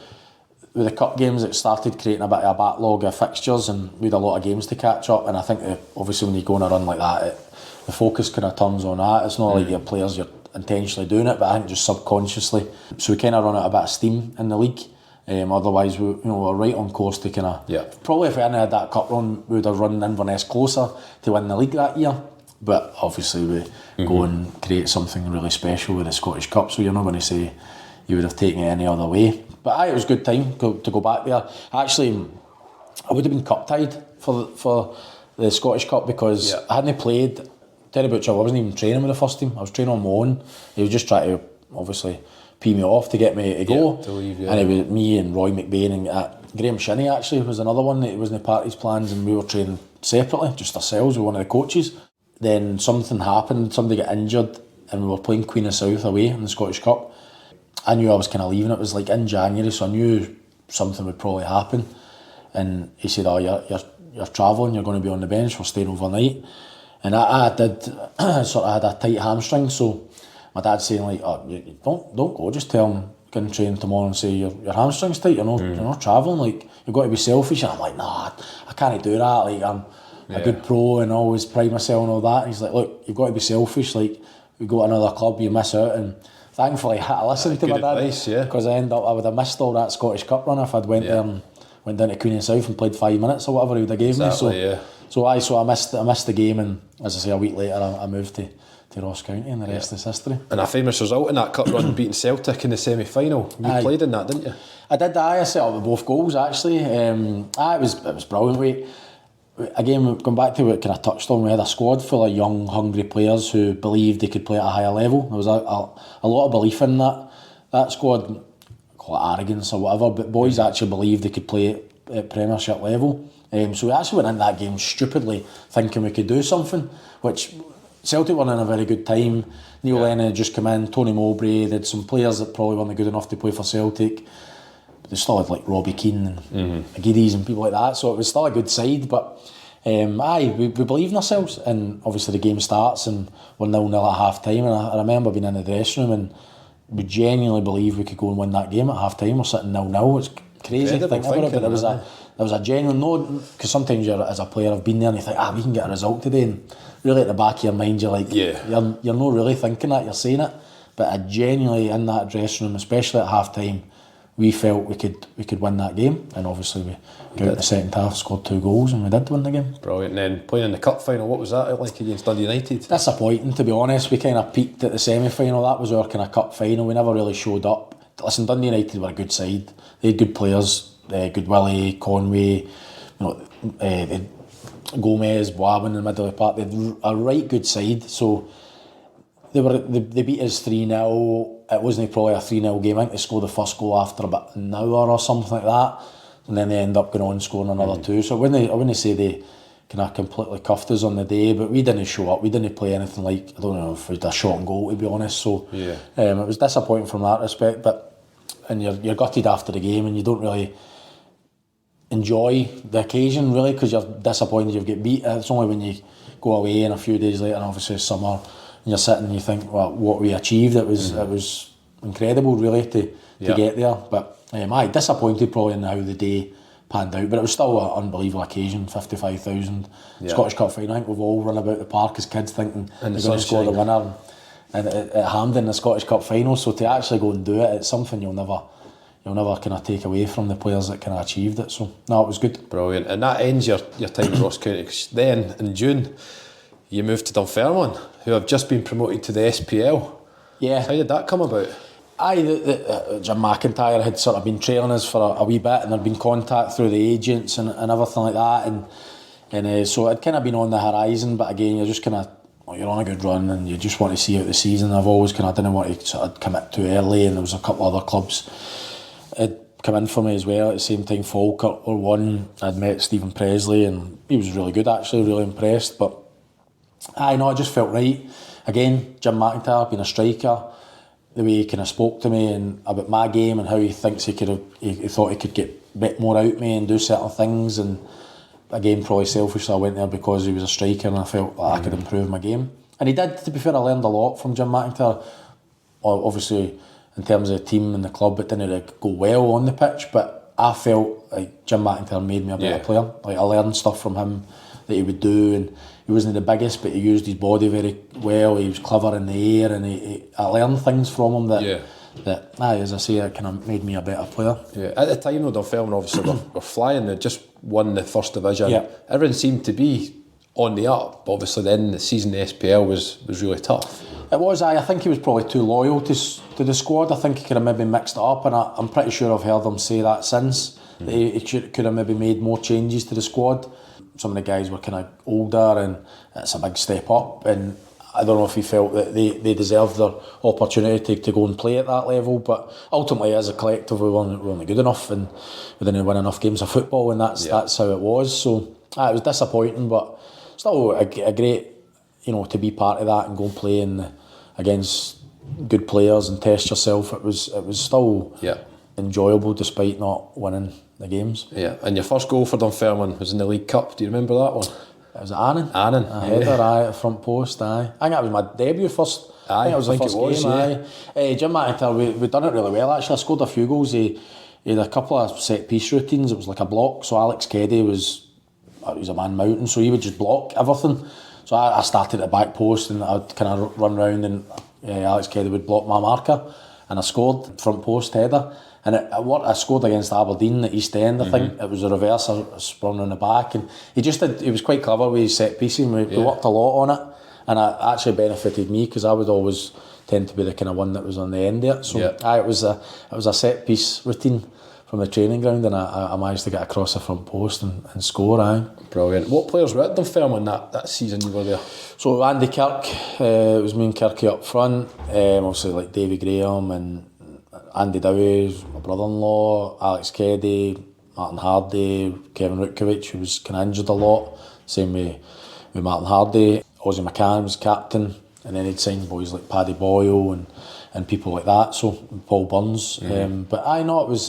with the cup games, it started creating a bit of a backlog of fixtures, and we had a lot of games to catch up. And I think obviously when you go on a run like that, the focus kind of turns on that. It's not like your players, you're intentionally doing it, but I think just subconsciously. So we kind of run out a bit of steam in the league. Otherwise, we were right on course to kind of... Probably if we hadn't had that cup run, we would have run Inverness closer to win the league that year. But obviously we go and create something really special with the Scottish Cup, so you're not going to say you would have taken it any other way. But it was a good time to go back there. Actually, I would have been cup tied for the Scottish Cup, because I hadn't played. Terry Butcher, I wasn't even training with the first team. I was training on my own. He was just trying to obviously pee me off to get me to go. To leave, And it was me and Roy McBain and Graham Shinney actually was another one that wasn't part of his plans, and we were training separately, just ourselves with one of the coaches. Then something happened, somebody got injured, and we were playing Queen of South away in the Scottish Cup. I knew I was kind of leaving. It was like in January, so I knew something would probably happen. And he said, you're travelling, you're going to be on the bench, we're staying overnight. And I did sort of had a tight hamstring, so my dad's saying like, don't go, just tell him go and train tomorrow and say your hamstring's tight, you're not travelling, like you've got to be selfish. And I'm like, nah, I can't do that, like I'm a good pro and always pride myself and all that. And he's like, look, you've got to be selfish, like you go to another club, you miss out. And thankfully I listened to my dad, because I would have missed all that Scottish Cup run if I'd went there and went down to Queen and South and played 5 minutes or whatever he would have gave me. So I missed the game, and as I say, a week later I moved to Ross County, and the rest is history. And a famous result in that cup run, beating Celtic in the semi-final. You played in that, didn't you? I did. I set up with both goals actually. It was brilliant. Again, going back to what kind of touched on, we had a squad full of young, hungry players who believed they could play at a higher level. There was a lot of belief in that squad. Call it arrogance or whatever, but boys actually believed they could play at Premiership level. So we actually went into that game stupidly thinking we could do something, which Celtic weren't in a very good time. Neil Lennon had just come in, Tony Mowbray, they had some players that probably weren't good enough to play for Celtic. But they still had like Robbie Keane and Giddies and people like that, so it was still a good side. But we believed in ourselves, and obviously the game starts and we're 0-0 at half time. And I remember being in the dressing room and we genuinely believed we could go and win that game at half time. We're sitting 0-0. It's crazy to think about it, but there was a genuine no, because sometimes you're, as a player, I've been there and you think, we can get a result today, and really at the back of your mind you're like, you're not really thinking that, you're saying it. But I genuinely, in that dressing room, especially at half time, we felt we could win that game, and obviously we got out the second half, scored 2 goals, and we did win the game. Brilliant. And then playing in the cup final, what was that like against Dundee United? Disappointing, to be honest. We kind of peaked at the semi-final. That was our kind of cup final. We never really showed up. Listen, Dundee United were a good side. They had good players, good Willie, Conway, Gomez, Wabin in the middle of the park. They had a right good side. So they beat us 3-0. It wasn't probably a 3-0 game. I think they scored the first goal after about an hour or something like that, and then they end up going on scoring another 2. So I wouldn't say they kind of completely cuffed us on the day, but we didn't show up. We didn't play anything like, I don't know if we had a shot on goal, to be honest. So it was disappointing from that respect. And you're gutted after the game, and you don't really enjoy the occasion really, because you're disappointed you've got beat. It's only when you go away and a few days later, and obviously it's summer, and you're sitting and you think, well, what we achieved, it was incredible really to get there. But disappointed probably in how the day panned out, but it was still an unbelievable occasion. 55,000 Scottish Cup final. I think we've all run about the park as kids thinking they're going to score the winner, and at Hampden, the Scottish Cup final. So to actually go and do it, it's something you'll never kind of take away from the players that kind of achieved it. So no, it was good. Brilliant. And that ends your time at Ross County, 'cause then in June you moved to Dunfermline, who have just been promoted to the SPL. Yeah. How did that come about? Jim McIntyre had sort of been trailing us for a wee bit, and there'd been contact through the agents and everything like that, and so it'd kind of been on the horizon. But again, you're just kind of, you're on a good run and you just want to see out the season. I've always kind of didn't want to sort of commit too early, and there was a couple of other clubs had come in for me as well at the same time. Falkirk were one. I'd met Stephen Presley and he was really good, actually, really impressed. But I just felt right. Again, Jim McIntyre being a striker, the way he kind of spoke to me and about my game and how he thinks he thought he could get a bit more out of me and do certain things. And again, probably selfishly, I went there because he was a striker and I felt like I could improve my game. And he did, to be fair. I learned a lot from Jim McIntyre. Obviously, in terms of the team and the club, it didn't go well on the pitch, but I felt like Jim McIntyre made me a better player. Like, I learned stuff from him that he would do, and he wasn't the biggest, but he used his body very well. He was clever in the air, and I learned things from him that as I say, it kind of made me a better player. Yeah. At the time, though, Dunfermline obviously were flying. They just won the first division. Yeah. Everything seemed to be on the up, but obviously then the season in the SPL was really tough. It was. I think he was probably too loyal to the squad. I think he could have maybe mixed it up, and I'm pretty sure I've heard him say that since. That he could have maybe made more changes to the squad. Some of the guys were kind of older, and it's a big step up, and I don't know if he felt that they deserved their opportunity to go and play at that level. But ultimately, as a collective, we weren't good enough, and we didn't win enough games of football, and that's how it was. So it was disappointing, but still a great, to be part of that and go and play against good players and test yourself. It was still enjoyable despite not winning the games. Yeah, and your first goal for Dunfermline was in the League Cup. Do you remember that one? It was at Annan. A header, at front post, I think that was my debut first. I think it was the first game, Jim McIntyre, we'd done it really well, actually. I scored a few goals. He had a couple of set-piece routines. It was like a block, so Alex Keddy was a man mountain, so he would just block everything. So I started at the back post, and I'd kind of run round, and Alex Keddy would block my marker, and I scored front post header. And I scored against Aberdeen at East End, I think. It was a reverse. I sprung on the back, and he was quite clever with his set pieces. We worked a lot on it, and it actually benefited me because I would always tend to be the kind of one that was on the end of it. So it was a set piece routine from the training ground, and I managed to get across the front post and score. Brilliant. What players were at Dunfermline that season you were there? So Andy Kirk, it was me and Kirky up front. Obviously like Davy Graham and Andy Dowie, my brother-in-law, Alex Keddy, Martin Hardy, Kevin Rutkiewicz, who was kind of injured a lot. Same with Martin Hardy. Ozzy McCann was captain, and then he'd signed boys like Paddy Boyle and people like that. So Paul Burns. But I know it was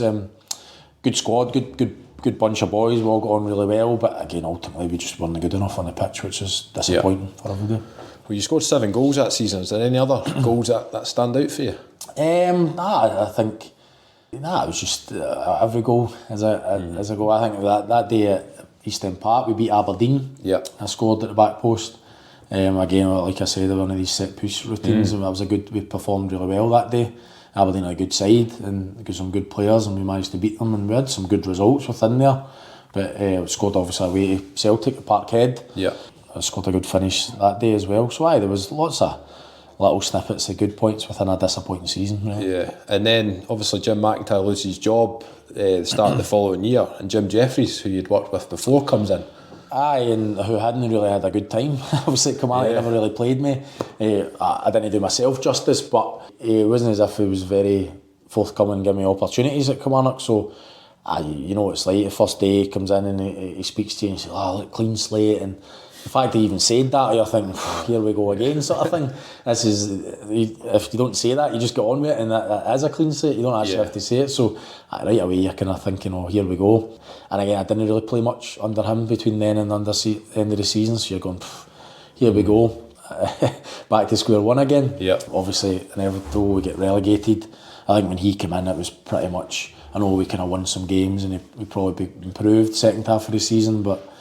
good squad, good bunch of boys. We all got on really well. But again, ultimately, we just weren't good enough on the pitch, which is disappointing for everybody. Well, you scored 7 goals that season. Is there any other goals that stand out for you? I think it was just every goal as a goal. I think that day at East End Park we beat Aberdeen. Yeah, I scored at the back post. Again, like I said, one of these set piece routines, and we performed really well that day. Aberdeen had a good side and got some good players, and we managed to beat them, and we had some good results within there. But we scored obviously away to Celtic at Parkhead. Yeah, I scored a good finish that day as well. So there was lots of little snippets of good points within a disappointing season. Right? Yeah, and then obviously Jim McIntyre loses his job the start of the following year, and Jim Jeffries, who you'd worked with before, comes in. Aye, and who hadn't really had a good time. Obviously, Kilmarnock never really played me. I didn't do myself justice, but it wasn't as if he was very forthcoming, giving me opportunities at Kilmarnock. So, you know what it's like. The first day he comes in and he speaks to you and he says, look, clean slate. And the fact he even said that, you're thinking, here we go again, sort of thing. This is, if you don't say that, you just get on with it, and that is a clean slate. You don't actually have to say it. So right away, you're kind of thinking, here we go. And again, I didn't really play much under him between then and the end of the season. So you're going, here we go, back to square one again. Yeah. Obviously, inevitable, we get relegated. I think when he came in, it was pretty much, I know we kind of won some games and we probably improved second half of the season, but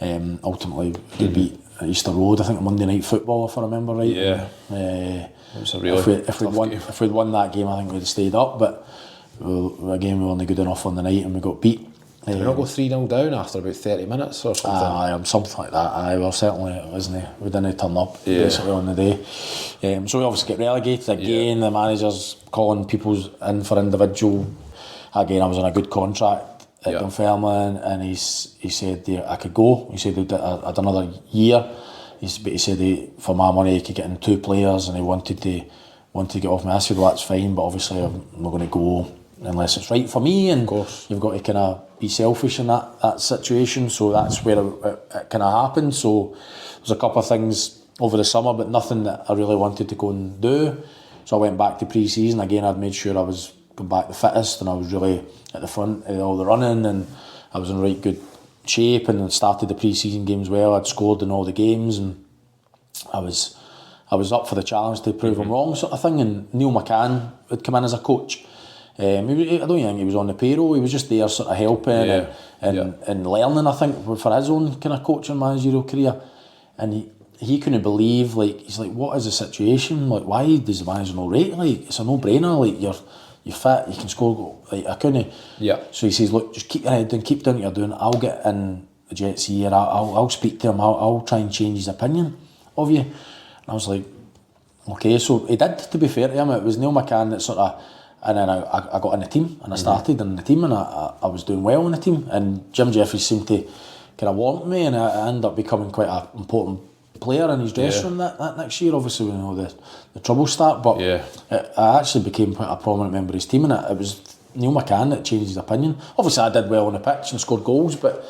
ultimately we beat Easter Road, I think, Monday Night Football, if I remember right. Yeah. It was a really if we'd won that game, I think we'd have stayed up, but again, we were only good enough on the night and we got beat. Did we not go 3-0 down after about 30 minutes or something? Something like that. Well, certainly it wasn't. We didn't turn up basically on the day. So we obviously get relegated again. The manager's calling people in for individual. Again, I was on a good contract at Dunfermline, and he said I could go. He said I'd another year. He said for my money he could get in 2 players, and he wanted to get off me. I said, well, that's fine, but obviously I'm not going to go unless it's right for me, and you've got to kind of be selfish in that situation. So that's where it kind of happened. So there's a couple of things over the summer, but nothing that I really wanted to go and do. So I went back to pre-season again. I'd made sure I was going back the fittest, and I was really at the front of all the running, and I was in right good shape, and started the pre-season games well. I'd scored in all the games, and I was up for the challenge to prove them wrong, sort of thing. And Neil McCann had come in as a coach. I don't think he was on the payroll. He was just there, sort of helping and learning, I think, for his own kind of coaching managerial career. And he couldn't believe, he's like, what is the situation? Like, why does the manager not rate? Like, it's a no-brainer. Like, you're fit, you can score. Like, I couldn't. Yeah. So he says, look, just keep your head down, keep doing what you're doing. I'll get in the Jets here. I'll speak to him. I'll try and change his opinion of you. And I was like, okay. So he did. To be fair to him, it was Neil McCann that sort of. And then I got in the team, and I started in the team, and I was doing well in the team. And Jim Jeffries seemed to kind of want me, and I ended up becoming quite an important player in his dressing room that next year. Obviously, when the trouble started, but I actually became quite a prominent member of his team, and it was Neil McCann that changed his opinion. Obviously, I did well on the pitch and scored goals, but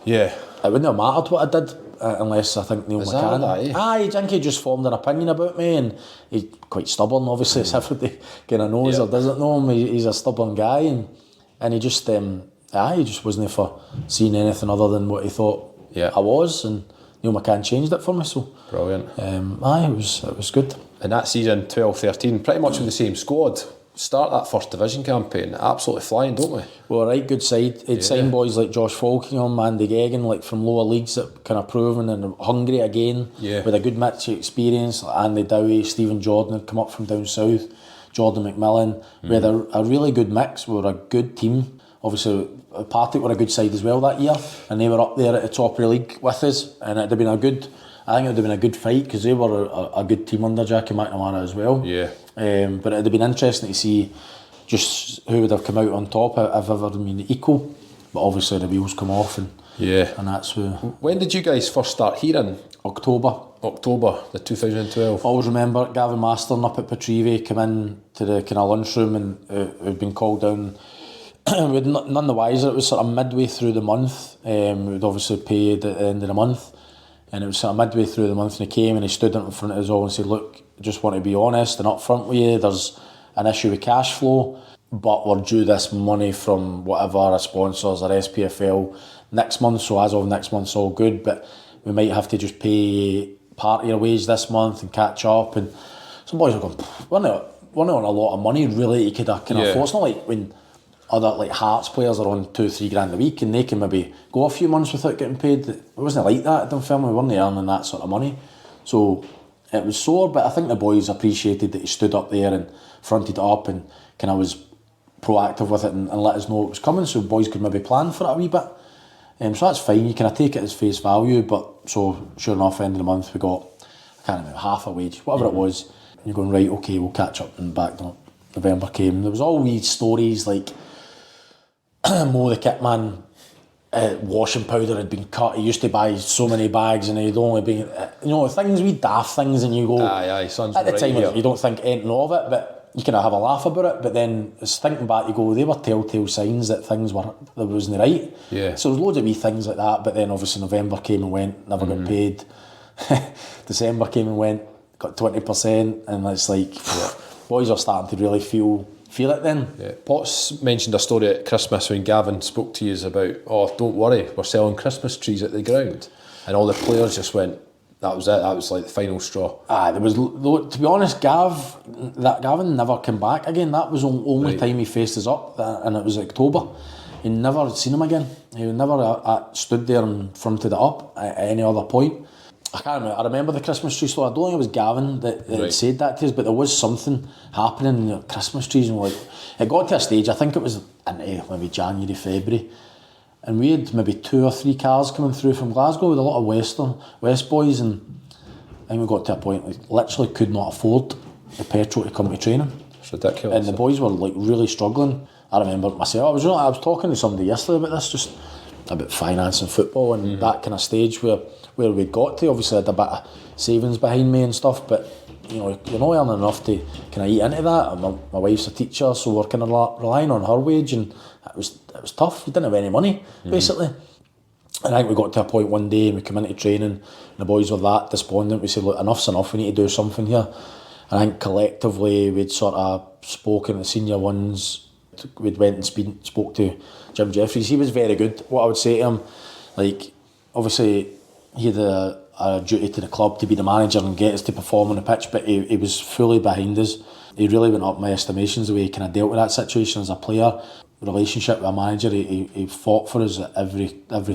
it wouldn't have mattered what I did. Unless I think Neil McCann. I think he just formed an opinion about me, and he's quite stubborn, obviously, as everybody kind of knows or doesn't know him. He's a stubborn guy, and he just he just wasn't for seeing anything other than what he thought I was, and Neil McCann changed it for me. So brilliant. It was good. And that season 12-13, pretty much with the same squad. Start that first division campaign, absolutely flying, don't we? Well, right, good side. He'd signed boys like Josh Falkingham, Andy Geoghegan, like from lower leagues that kind of proven and hungry again, with a good mix of experience. Like Andy Dowie, Stephen Jordan had come up from down south, Jordan McMillan. We had a really good mix. We were a good team. Obviously, Partick were a good side as well that year, and they were up there at the top of the league with us, and it'd have been I think it would have been a good fight, because they were a good team under Jackie McNamara as well. Yeah. But it'd have been interesting to see just who would have come out on top if ever been equal. But obviously the wheels come off, and that's where. When did you guys first start hearing? October the 2012. I always remember Gavin Masterton up at Petrivi come in to the kind of lunchroom, and we'd been called down. We'd none the wiser. It was sort of midway through the month. We'd obviously paid at the end of the month. And it was sort of midway through the month and he came and he stood in front of us all and said, look, I just want to be honest and upfront with you, there's an issue with cash flow, but we're due this money from whatever, our sponsors, our SPFL, next month, so as of next month's all good, but we might have to just pay part of your wage this month and catch up. And some boys are going, we're not on a lot of money really, you could afford. It's not like when other like Hearts players are on 2-3 grand a week and they can maybe go a few months without getting paid. It wasn't like that at Dunfermline, we weren't earning that sort of money. So it was sore, but I think the boys appreciated that he stood up there and fronted it up and kind of was proactive with it and let us know it was coming, so boys could maybe plan for it a wee bit. So that's fine, you kind of take it as face value, but so sure enough, end of the month we got, I can't remember, half a wage, whatever it was, and you're going, right, okay, we'll catch up, and back November came. There was all these stories like Mo the kitman, washing powder had been cut, he used to buy so many bags and he'd only been, things, wee daft things, and you go, aye, son's at the right time here. you don't think anything of it, but you kind of have a laugh about it, but then it's thinking back, you go, they were telltale signs that things that wasn't right. Yeah. So there was loads of wee things like that, but then obviously November came and went, never got paid. December came and went, got 20%, and it's like, boys are starting to really feel it then. Yeah. Potts mentioned a story at Christmas when Gavin spoke to you about, oh, don't worry, we're selling Christmas trees at the ground. And all the players just went, that was it, that was like the final straw. There was, to be honest, Gavin never came back again. That was the only time he faced us up, and it was October. He never seen him again. He never stood there and fronted it up at any other point. I can't remember. I remember the Christmas tree store. I don't think it was Gavin that said that to us, but there was something happening in the Christmas trees, and it got to a stage, I think it was in maybe January, February, and we had maybe 2 or 3 cars coming through from Glasgow with a lot of West boys, and I think we got to a point like literally could not afford the petrol to come to training. It's ridiculous. And the boys were like really struggling. I remember myself, I was talking to somebody yesterday about this, just about finance and football and that kind of stage where we got to. Obviously I had a bit of savings behind me and stuff, but you're not earning enough to kind of eat into that. And my wife's a teacher, so we're kind of relying on her wage, and it was tough. We didn't have any money basically. And I think we got to a point one day and we came into training and the boys were that despondent. We said, look, enough's enough, we need to do something here. And I think collectively we'd sort of spoken to the senior ones. We'd went and spoke to Jim Jeffries. He was very good. What I would say to him, like, obviously he had a duty to the club to be the manager and get us to perform on the pitch, but he was fully behind us. He really went up my estimations the way he kind of dealt with that situation as a player. Relationship with a manager, he fought for us at every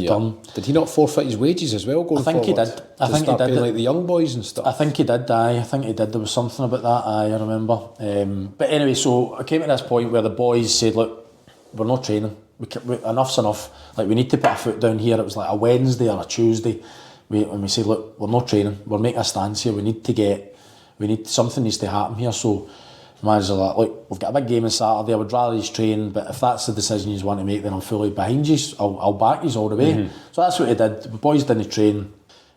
turn. Did he not forfeit his wages as well going forward? I think he did. I think he did. Like the young boys and stuff. I think he did. I think he did. There was something about that. I remember. But anyway, so I came to this point where the boys said, "Look, we're not training. Enough's enough. Like, we need to put a foot down here." It was like a Wednesday or a Tuesday. When we said, "Look, we're not training. We're making a stance here. Something needs to happen here." So the manager's like, "Look, we've got a big game on Saturday. I would rather you train, but if that's the decision you want to make, then I'm fully behind you. I'll back you all the way." So that's what he did. The boys didn't train.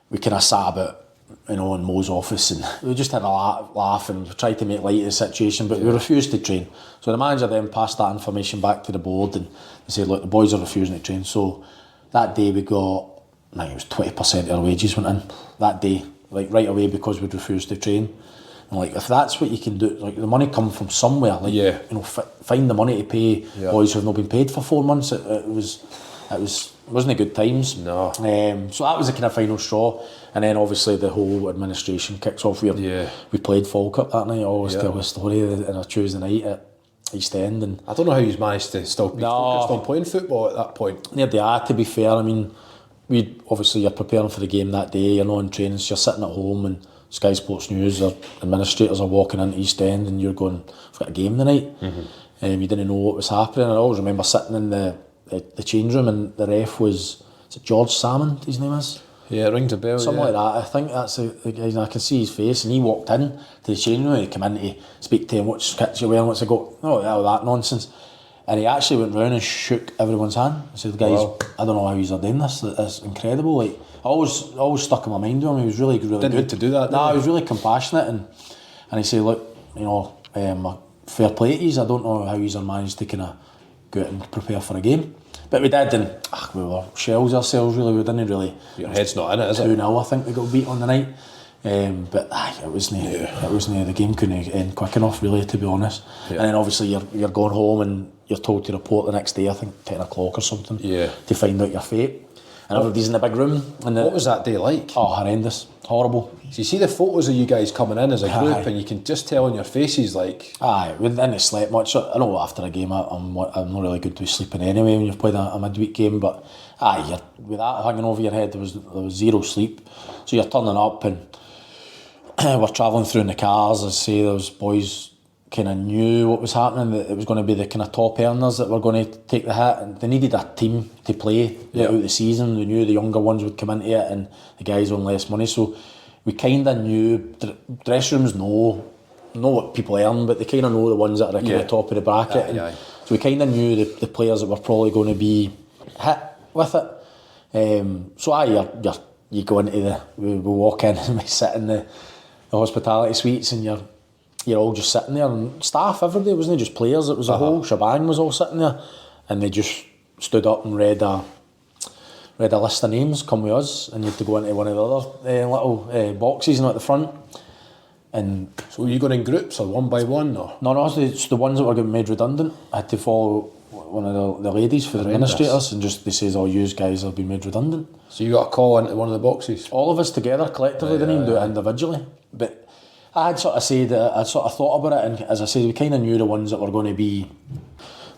We kind of sat about, in Mo's office, and we just had a laugh and tried to make light of the situation, but we refused to train. So the manager then passed that information back to the board, and they said, "Look, the boys are refusing to train." So that day we got, I think it was 20% of our wages went in that day, like right away, because we'd refused to train. And like, if that's what you can do, like, the money come from somewhere, like, find the money to pay boys who've not been paid for 4 months. It wasn't a good times. No. So that was the kind of final straw, and then obviously the whole administration kicks off. We played Falkirk that night. I always tell the story on a Tuesday night at East End, and I don't know how he's managed to still be focused on playing football at that point. Near the to be fair, I mean, you're preparing for the game that day. You're not in training, so you're sitting at home and Sky Sports News or administrators are walking into East End and you're going, "I've got a game tonight." You didn't know what was happening. I always remember sitting in the change room and the ref was it George Salmon, his name is? Yeah, it rings a bell. Something like that. I think that's the guy, and I can see his face, and he walked in to the change room and he came in to speak to him, "Which kits you wearing?" What's I go, "Oh, hell, that nonsense." And he actually went round and shook everyone's hand. He said, "Guys, I don't know how he's doing this. It's incredible." Like, I always stuck in my mind with him. He was really Didn't good to do that. He was really compassionate, and he said, "Look, fair play to yous. I don't know how yous are managed to kind of go out and prepare for a game. But we did, and we were shells ourselves really. We didn't really. Your head's not in it, is it? 2-0, I think we got beat on the night. But it wasn't. The game couldn't end quick enough, really, to be honest. Yeah. And then obviously you're going home and you're told to report the next day. I think 10 o'clock or something. Yeah. To find out your fate. And everybody's in the big room. What was that day like? Oh, horrendous, horrible. So you see the photos of you guys coming in as a group, and you can just tell on your faces like. We didn't sleep much. I know after a game, I'm not really good with sleeping anyway when you've played a midweek game. But with that hanging over your head, there was zero sleep. So you're turning up and we're travelling through in the cars. As I say, those boys kind of knew what was happening, that it was going to be the kind of top earners that were going to take the hit, and they needed a team to play out the season. They knew the younger ones would come into it and the guys on less money, so we kind of knew. Dressing rooms know what people earn, but they kind of know the ones that are at the top of the bracket. So we kind of knew the players that were probably going to be hit with it. You go into we walk in and we sit in the hospitality suites, and you're all just sitting there, and staff, everybody, it wasn't just players, it was the whole shebang was all sitting there, and they just stood up and read a list of names, come with us, and you had to go into one of the other little boxes at the front. And so were you going in groups or one by one? Or? No, it's the ones that were getting made redundant. I had to follow one of the ladies for the administrators, and just they says, you guys have been made redundant. So you got a call into one of the boxes? All of us together, collectively, didn't even do it individually. But I had sort of said, I sort of thought about it, and as I said, we kind of knew the ones that were going to be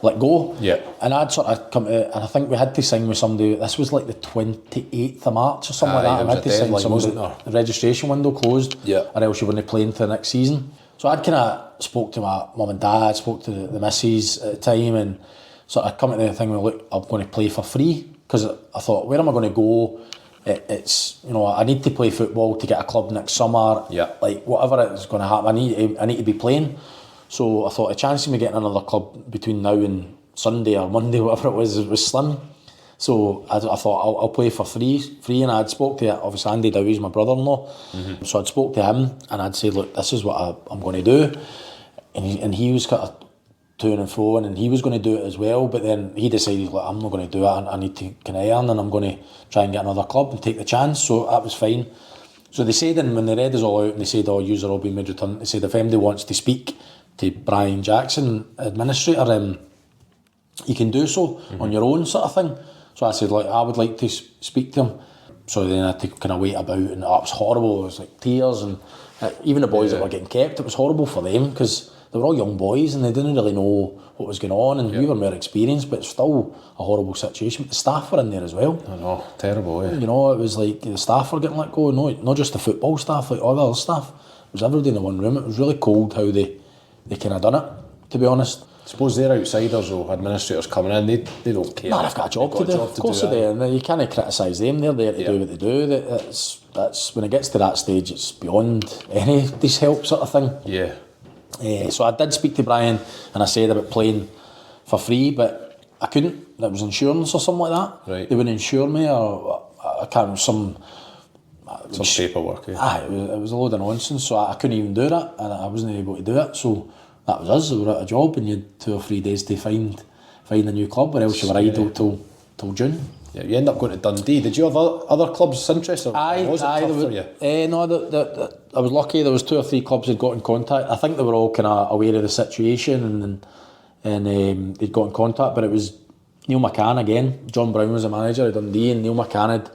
let go. Yeah. And I'd sort of come to, and I think we had to sign with somebody, this was like the 28th of March or something like that, and we had to sign somebody, the registration window closed, or else you wouldn't play into the next season. So I'd kind of spoke to my mum and dad, spoke to the missus at the time, and sort of come to the thing where, look, I'm going to play for free, because I thought, where am I going to go? It's, I need to play football to get a club next summer. Like whatever is going to happen, I need to be playing. So I thought a chance of me getting another club between now and Sunday or Monday, whatever it was slim. So I thought I'll play for free, and I'd spoke to, obviously Andy Barrowman, my brother-in-law. So I'd spoke to him, and I'd said, look, this is what I'm going to do, and he was kind of to and fro, and he was going to do it as well, but then he decided, like, I'm not going to do it, I need to kind of earn, and I'm going to try and get another club and take the chance. So that was fine. So they said, and when they read us all out and they said, yous are all being made redundant, they said if anybody wants to speak to Brian Jackson, administrator, you can do so on your own, sort of thing. So I said, like, I would like to speak to him. So then I had to kind of wait about, and it was horrible. It was like tears, and even the boys that were getting kept, it was horrible for them, because they were all young boys and they didn't really know what was going on, and we were more experienced, but it's still a horrible situation. But the staff were in there as well. I know, terrible, it was like the staff were getting let go, not just the football staff, like all the other staff. It was everybody in the one room. It was really cold how they kind of done it, to be honest. I suppose they're outsiders or administrators coming in, they don't care. No, they've got a job to do. Of course they do, and you can't criticise them. They're there to do what they do. That's when it gets to that stage, it's beyond anybody's help, sort of thing. Yeah. So I did speak to Brian, and I said about playing for free, but I couldn't. It was insurance or something like that. Right. They wouldn't insure me, or I can't remember, some paperwork. It was a load of nonsense. So I couldn't even do that, and I wasn't able to do it. So that was us. We were out of a job, and you had 2 or 3 days to find a new club, or else you were idle till June. Yeah, you end up going to Dundee. Did you have other clubs interested? Was it tough for you? No, I was lucky. There was 2 or 3 clubs that got in contact. I think they were all kind of aware of the situation, and they'd got in contact. But it was Neil McCann again. John Brown was the manager at Dundee, and Neil McCann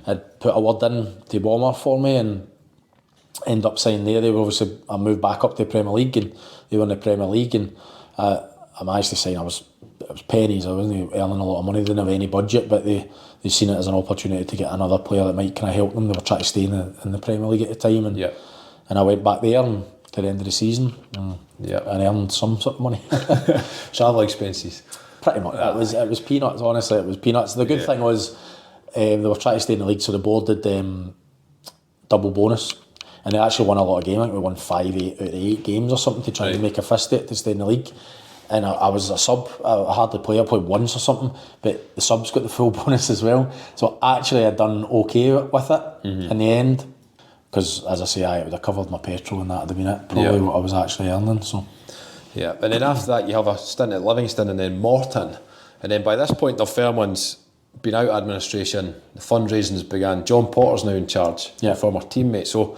had put a word in to Bomber for me, and ended up signing there. They were obviously, I moved back up to the Premier League, and they were in the Premier League, and I managed to sign. It was pennies. I wasn't earning a lot of money. They didn't have any budget, but they seen it as an opportunity to get another player that might kind of help them. They were trying to stay in the Premier League at the time, and I went back there to the end of the season and earned some sort of money. Travel expenses. Pretty much. It was peanuts. Honestly, it was peanuts. The good thing was they were trying to stay in the league, so the board did double bonus. And they actually won a lot of games. I think we won 5 out of 8 games or something to try and make a fist at it to stay in the league. And I was a sub. I hardly played. I played once or something, but the subs got the full bonus as well. So actually, I'd done okay with it in the end, because as I say, it would have covered my petrol, and that would have been it. Probably what I was actually earning. So. Yeah, and then after that, you have a stint at Livingston and then Morton. And then by this point, Dunfermline's been out of administration, the fundraising's began. John Potter's now in charge, a former teammate. So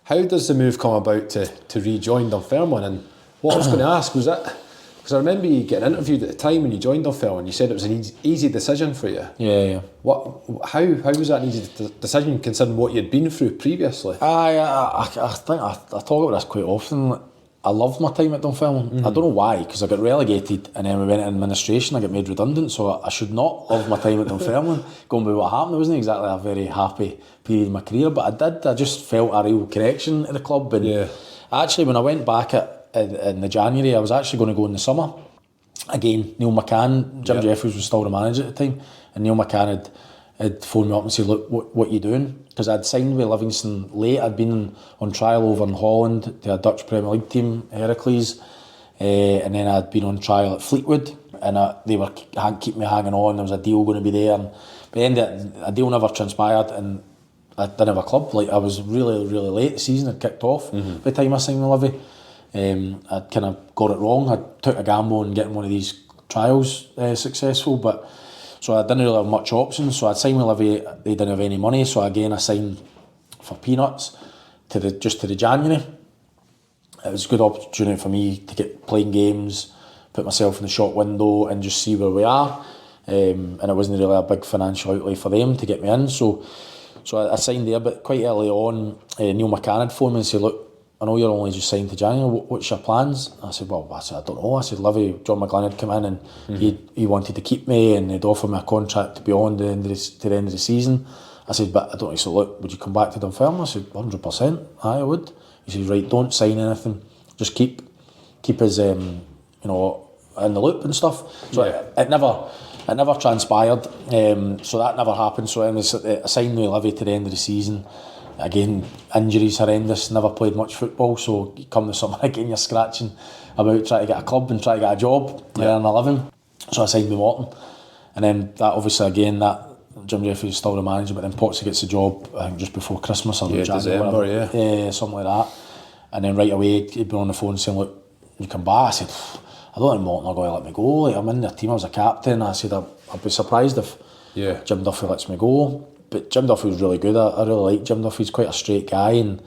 how does the move come about to rejoin Dunfermline? And what I was going to ask was that, because I remember you getting interviewed at the time when you joined Dunfermline, you said it was an easy decision for you. Yeah. How was that an easy decision considering what you'd been through previously? I think I talk about this quite often. I loved my time at Dunfermline. I don't know why, because I got relegated and then we went into administration, I got made redundant, so I should not love my time at Dunfermline. Going by what happened, it wasn't exactly a very happy period in my career, but I just felt a real connection to the club. And actually, when I went back in the January, I was actually going to go in the summer. Again, Neil McCann, Jim Jeffries was still the manager at the time, and Neil McCann had phoned me up and said, look, what are you doing? Because I'd signed with Livingston late. I'd been on trial over in Holland to a Dutch Premier League team, Heracles, and then I'd been on trial at Fleetwood, and they were keeping me hanging on. There was a deal going to be there, and by the end a deal never transpired, and I didn't have a club. Like, I was really, really late. The season had kicked off by the time I signed with Livy. I'd kind of got it wrong. I took a gamble on getting one of these trials successful, but so I didn't really have much options. So I'd signed with Livy, they didn't have any money, so again I signed for peanuts to the January. It was a good opportunity for me to get playing games, put myself in the shop window and just see where we are. And it wasn't really a big financial outlay for them to get me in. So I signed there, but quite early on, Neil McCann had phoned me and said, look, I know you're only just signed to January, what's your plans? I said, I don't know. I said, Livy, John McGlynn had come in and he wanted to keep me and he'd offer me a contract beyond to the end of the season. I said, but I don't know. He said, look, would you come back to Dunfermline? I said, 100%, I would. He said, right, don't sign anything, just keep us in the loop and stuff. So it never transpired, so that never happened. So I signed with Livy to the end of the season. Again, injuries horrendous, never played much football, so you come the summer again, you're scratching about trying to get a club and try to get a job, earn a living. So I signed with Morton, and then that obviously again, that Jim Jeffries is still the manager, but then Potsy gets the job, I think just before Christmas or January, December, something like that. And then right away he'd been on the phone saying, look, you come back. I said, I don't think Morton are going to let me go. Like, I'm in their team, I was a captain. I said, I'd be surprised if Jim Duffy lets me go. But Jim Duffy was really good. I really like Jim Duffy. He's quite a straight guy, and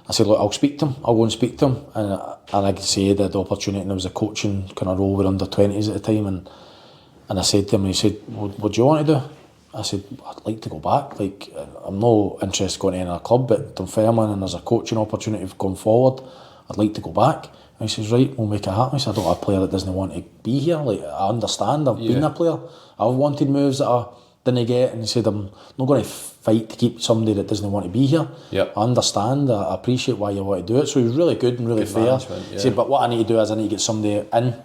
I said, look, I'll speak to him. I'll go and speak to him. And like I say, I had the opportunity, and there was a coaching kind of role with under 20s at the time, and I said to him, and he said, what do you want to do? I said, I'd like to go back. Like, I'm not interested in going to any other club, but Dunfermline, and there's a coaching opportunity going forward, I'd like to go back. And he says, right, we'll make it happen. He said, I don't have a player that doesn't want to be here. Like, I understand, I've been a player. I've wanted moves that I didn't get, and he said, I'm not going to fight to keep somebody that doesn't want to be here. I understand, I appreciate why you want to do it. So he was really good and really fair. He said, but what I need to do is I need to get somebody in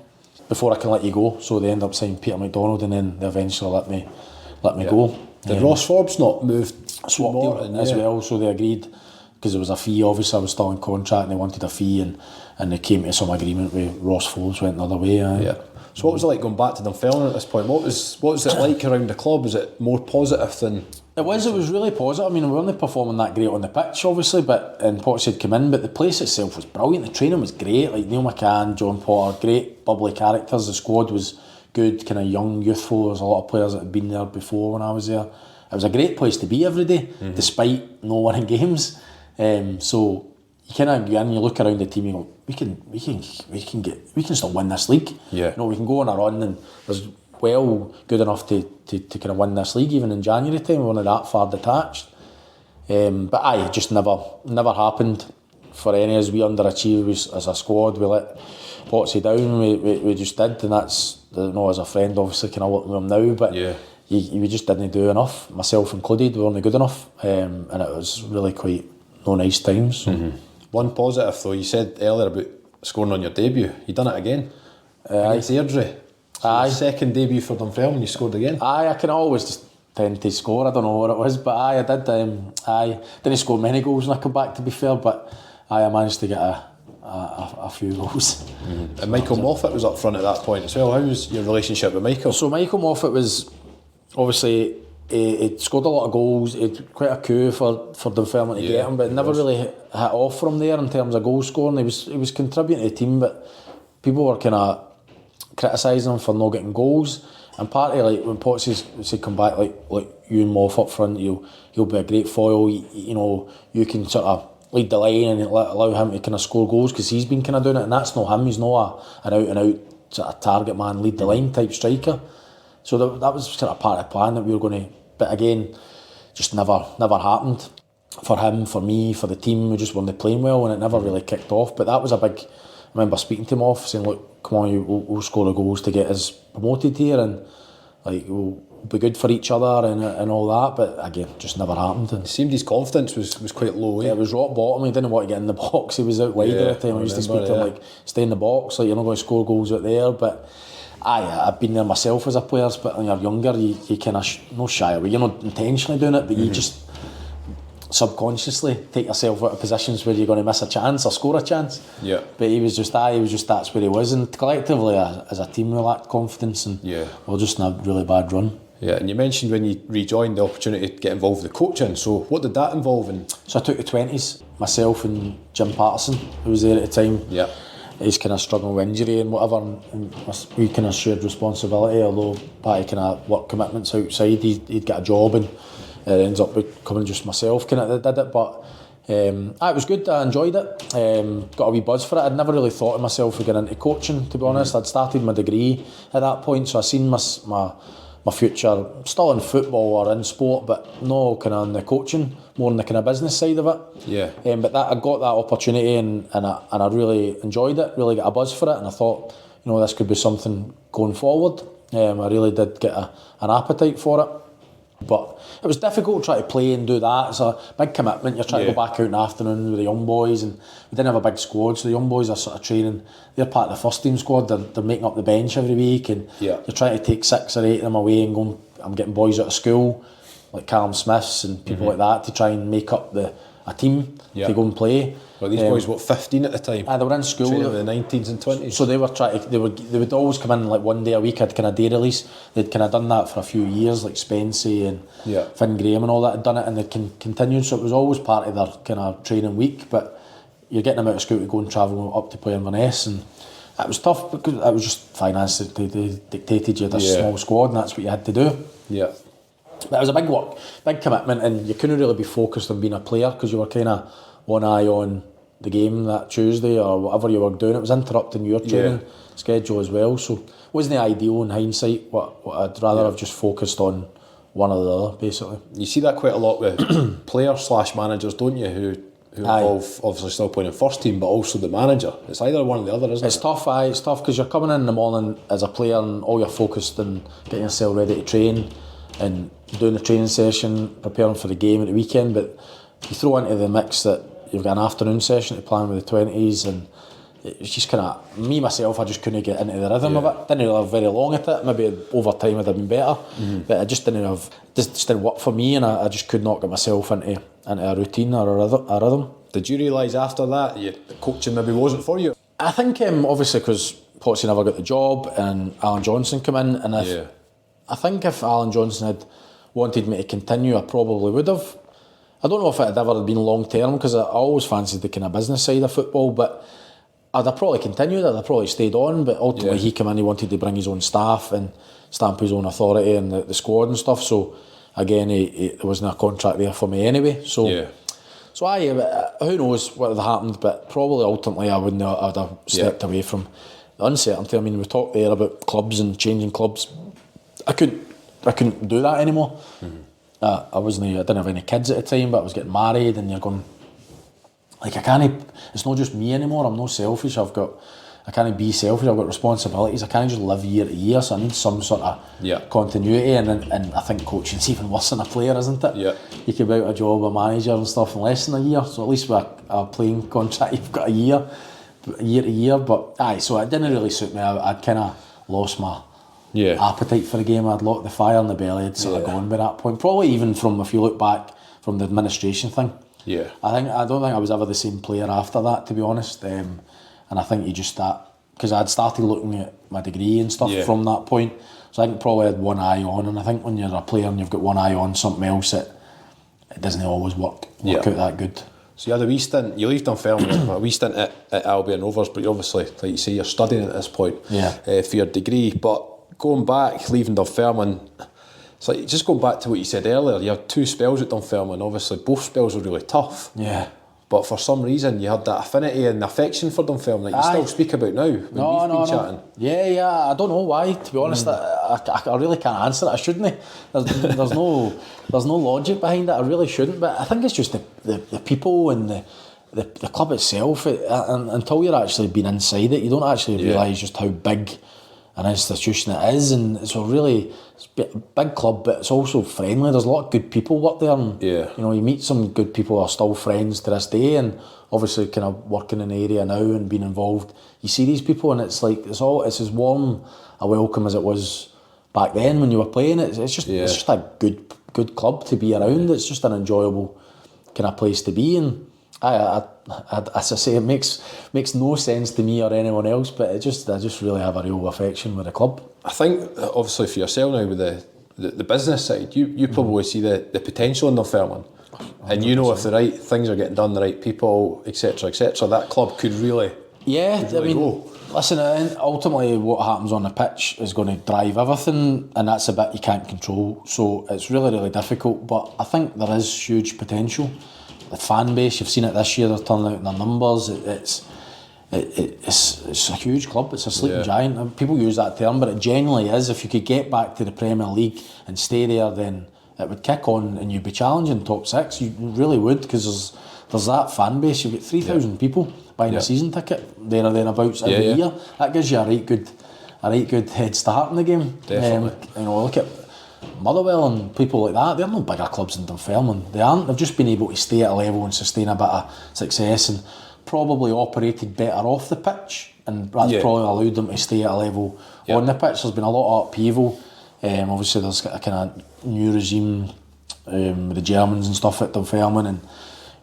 before I can let you go. So they end up signing Peter McDonald, and then they eventually let me go. Did Ross Forbes not move? Swap deal as well, so they agreed, because there was a fee. Obviously I was still in contract and they wanted a fee, and they came to some agreement with Ross Forbes, went the other way. So what was it like going back to Dunfermline at this point? What was it like around the club? Was it more positive than... It was really positive. I mean, we weren't performing that great on the pitch, obviously, and Potts had come in, but the place itself was brilliant. The training was great, like Neil McCann, John Potter, great bubbly characters. The squad was good, kind of young, youthful. There was a lot of players that had been there before when I was there. It was a great place to be every day, despite no winning games. So you kind of go in, you look around the team, you go, we can still win this league. You know, we can go on a run, and there's well good enough to kind of win this league even in January time. We weren't that far detached. But it just never happened for any of us. We underachieved as a squad. We let Potsy down. We just did, and that's, as a friend, obviously kind of working with him now, but we just didn't do enough, myself included. We weren't good enough, and it was really quite no nice times. One positive though, you said earlier about scoring on your debut. You done it again against Airdrie. Second debut for Dunfermline, you scored again. I can always just tend to score. I don't know what it was, but I did. Didn't score many goals when I come back, to be fair, but I managed to get a few goals. And Michael Moffat was up front at that point as well. How was your relationship with Michael? So Michael Moffat was obviously, he'd scored a lot of goals. He'd quite a coup for Dunfermline to get him, but never really hit off from there in terms of goal scoring. He was contributing to the team, but people were kind of criticising him for not getting goals. And partly, like, when Potts said come back, like you and Moff up front, he'll be a great foil. You know, you can sort of lead the line and allow him to kind of score goals, because he's been kind of doing it, and that's not him. He's not an out and out sort of target man, lead the line type striker. So that was sort of part of the plan that we were going to. But again, just never happened for him, for me, for the team. We just weren't playing well, and it never really kicked off. But that was a big. I remember speaking to him off, saying, "Look, come on, we'll score the goals to get us promoted here, and like we'll be good for each other and all that." But again, just never happened. And it seemed his confidence was quite low. Yeah, it was rock bottom. He didn't want to get in the box. He was out wide all the time. I used to speak to him like, "Stay in the box. Like, you're not going to score goals out there." But I've been there myself as a player. But when you're younger, you kind of not shy away. You're not intentionally doing it, but you just subconsciously take yourself out of positions where you're going to miss a chance or score a chance. Yeah. But he was just that's where he was, and collectively as a team we lacked confidence, and we were just in a really bad run. Yeah, and you mentioned when you rejoined the opportunity to get involved with the coaching. So what did that involve in? So I took the 20s, myself and Jim Patterson, who was there at the time. Yeah. He's kind of struggling with injury and whatever, and we kind of shared responsibility, although by kind of work commitments outside, he'd get a job, and it ends up becoming just myself kind of did it. But it was good. I enjoyed it. Got a wee buzz for it. I'd never really thought of myself of getting into coaching, to be honest. I'd started my degree at that point, so I seen my future still in football or in sport, but no kind of in the coaching, more in the kind of business side of it. Yeah. But I got that opportunity, and I really enjoyed it. Really got a buzz for it, and I thought, you know, this could be something going forward. I really did get an appetite for it. But it was difficult trying to play and do that. It's a big commitment. You're trying to go back out in the afternoon with the young boys, and we didn't have a big squad, so the young boys are sort of training. They're part of the first team squad. They're making up the bench every week, and you're trying to take 6 or 8 of them away and go. I'm getting boys out of school, like Callum Smiths and people like that, to try and make up a team to go and play. Well, these boys were 15 at the time. They were in school. Training in the 19s and 20s. So they would always come in like one day a week. I'd kind of day release. They'd kind of done that for a few years, like Spency and Finn Graham and all that had done it, and they'd continued. So it was always part of their kind of training week. But you're getting them out of school to go and travel up to play in Inverness, and it was tough because it was just finance. They dictated you this small squad, and that's what you had to do. Yeah. But it was a big work, big commitment, and you couldn't really be focused on being a player because you were kind of one eye on the game that Tuesday or whatever you were doing. It was interrupting your training schedule as well, so it wasn't ideal in hindsight. What I'd rather have just focused on one or the other, basically. You see that quite a lot with players/managers, don't you, who involve obviously still playing in first team, but also the manager. It's either one or the other, isn't it? It's tough because you're coming in the morning as a player and all you're focused on getting yourself ready to train and doing the training session, preparing for the game at the weekend, but you throw into the mix that you've got an afternoon session to plan with the 20s, and it's just kind of, me myself, I just couldn't get into the rhythm of it. Didn't really have very long at it. Maybe over time I'd have been better, but I just didn't work for me, and I just could not get myself into a routine or a rhythm. Did you realise after that the coaching maybe wasn't for you? I think obviously because Potsy never got the job and Alan Johnson came in, and I think if Alan Johnson had wanted me to continue, I probably would have. I don't know if it had ever been long term, because I always fancied the kind of business side of football, but I'd have probably continued, I'd have probably stayed on, but ultimately he came in, he wanted to bring his own staff and stamp his own authority in the squad and stuff, so again, there wasn't a contract there for me anyway, so who knows what had happened, but probably ultimately I'd have stepped away from the uncertainty. I mean, we talked there about clubs and changing clubs. I couldn't do that anymore. I didn't have any kids at the time, but I was getting married, and you're going, like, it's not just me anymore. I'm not selfish. I can't be selfish. I've got responsibilities. I can't just live year to year, so I need some sort of continuity, and I think coaching's even worse than a player, isn't it? Yeah. You could be out a job, a manager and stuff in less than a year, so at least with a playing contract you've got a year to year, but so it didn't really suit me. I'd kind of lost my appetite for the game. I'd locked the fire in the belly. I'd sort of gone by that point. Probably even if you look back from the administration thing. Yeah. I don't think I was ever the same player after that, to be honest. And I think you just because I'd started looking at my degree and stuff from that point. So I think probably I had one eye on, and I think when you're a player and you've got one eye on something else, it doesn't always work out that good. So you had a wee stint, you leave Dunfermline, a wee stint at Albion Rovers, but you obviously, like you say, you're studying at this point for your degree. But going back, leaving Dunfermline, it's like just going back to what you said earlier, you had 2 spells at Dunfermline, obviously both spells were really tough. Yeah. But for some reason, you had that affinity and affection for Dunfermline, like you still speak about now when we've been chatting. Yeah, I don't know why, to be honest. I really can't answer it. I shouldn't. There's no logic behind it. I really shouldn't. But I think it's just the people and the club itself. And until you're actually been inside it, you don't actually realise just how big an institution it is. And it's a really big club, but it's also friendly. There's a lot of good people work there, and you know, you meet some good people who are still friends to this day, and obviously kind of working in the area now and being involved, you see these people and it's like it's as warm a welcome as it was back then when you were playing. It's just a good club to be around. It's just an enjoyable kind of place to be, and I as I say, it makes no sense to me or anyone else, but I just really have a real affection with the club. I think obviously for yourself now with the business side, you probably see the potential in Dunfermline, and you know if the right things are getting done, the right people, etc., that club could really go. Listen, ultimately what happens on the pitch is going to drive everything, and that's a bit you can't control, so it's really, really difficult. But I think there is huge potential. The fan base, you've seen it this year, they're turning out in their numbers. It's a huge club, it's a sleeping giant, and people use that term, but it genuinely is. If you could get back to the Premier League and stay there, then it would kick on and you'd be challenging top 6. You really would, because there's that fan base. You've got 3,000 people buying a season ticket there or thereabouts every year. That gives you a right good head start in the game. Definitely. Look at Motherwell and people like that. They're no bigger clubs than Dunfermline. They aren't. They've just been able to stay at a level and sustain a bit of success, and probably operated better off the pitch, and that's probably allowed them to stay at a level on the pitch. There's been a lot of upheaval. Obviously there's a kind of new regime with the Germans and stuff at Dunfermline, and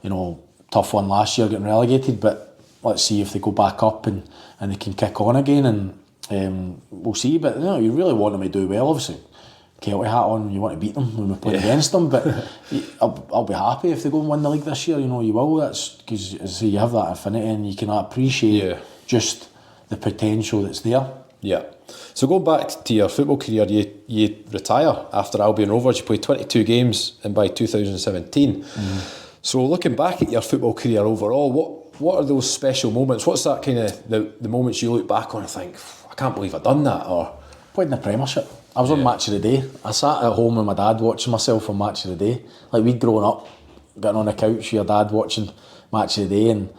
you know, tough one last year getting relegated, but let's see if they go back up and they can kick on again, and we'll see. But you know, you really want them to do well, obviously. Kelty hat on, you want to beat them when we play against them, but I'll be happy if they go and win the league this year. You know, you will. That's because you have that affinity and you can appreciate just the potential that's there. Yeah. So going back to your football career, you retire after Albion Rovers. You played 22 games, and by 2017. So looking back at your football career overall, what are those special moments? What's that kind of the moments you look back on and think, I can't believe I've done that? Or played in the Premiership. I was on Match of the Day. I sat at home with my dad watching myself on Match of the Day. Like, we'd grown up getting on the couch with your dad watching Match of the Day, and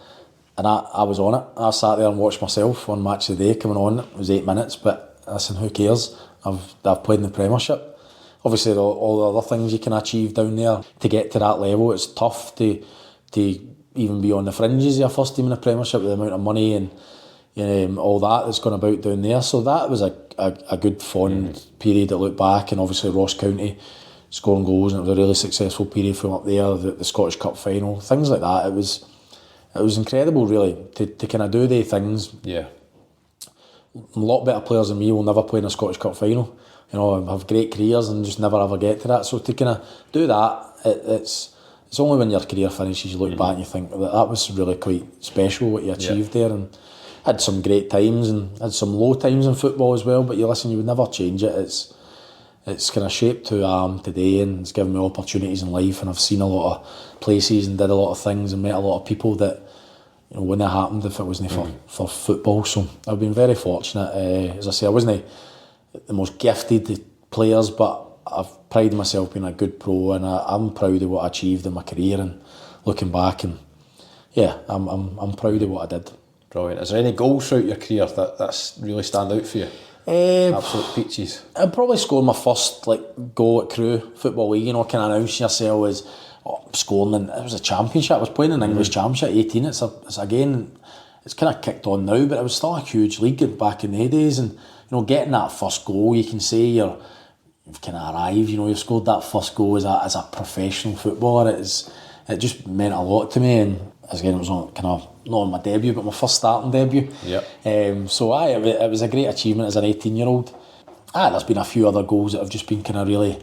I was on it. I sat there and watched myself on Match of the Day coming on. It was 8 minutes, but listen, who cares? I've played in the Premiership. Obviously, all the other things you can achieve down there to get to that level, it's tough to even be on the fringes of your first team in the Premiership with the amount of money and all that's gone about down there. So that was a good fond period to look back, and obviously Ross County scoring goals, and it was a really successful period from up there, the Scottish Cup final, things like that. It was incredible, really, to kind of do the things. A lot better players than me will never play in a Scottish Cup final, you know, have great careers and just never ever get to that. So to kind of do that, it's only when your career finishes you look back and you think that was really quite special what you achieved there, and had some great times and had some low times in football as well, but you would never change it. It's kind of shaped who I am today, and it's given me opportunities in life, and I've seen a lot of places and did a lot of things and met a lot of people that, you know, wouldn't have happened if it wasn't for football. So I've been very fortunate. As I say, I wasn't the most gifted players, but I've prided myself being a good pro, and I'm proud of what I achieved in my career, and looking back, and I'm proud of what I did. Brilliant. Is there any goals throughout your career that's really stand out for you? Absolute peaches. I'd probably score my first goal at Crewe Football League. You know, kind of announcing yourself as scoring, and it was a championship. I was playing in English Championship at 18. It's kind of kicked on now, but it was still a huge league back in the days. And you know, getting that first goal, you can say you've kind of arrived. You know, you've scored that first goal as a professional footballer. It just meant a lot to me, and again, it was not on my debut, but my first starting debut. It was a great achievement as an 18-year-old. There's been a few other goals that have just been kind of really,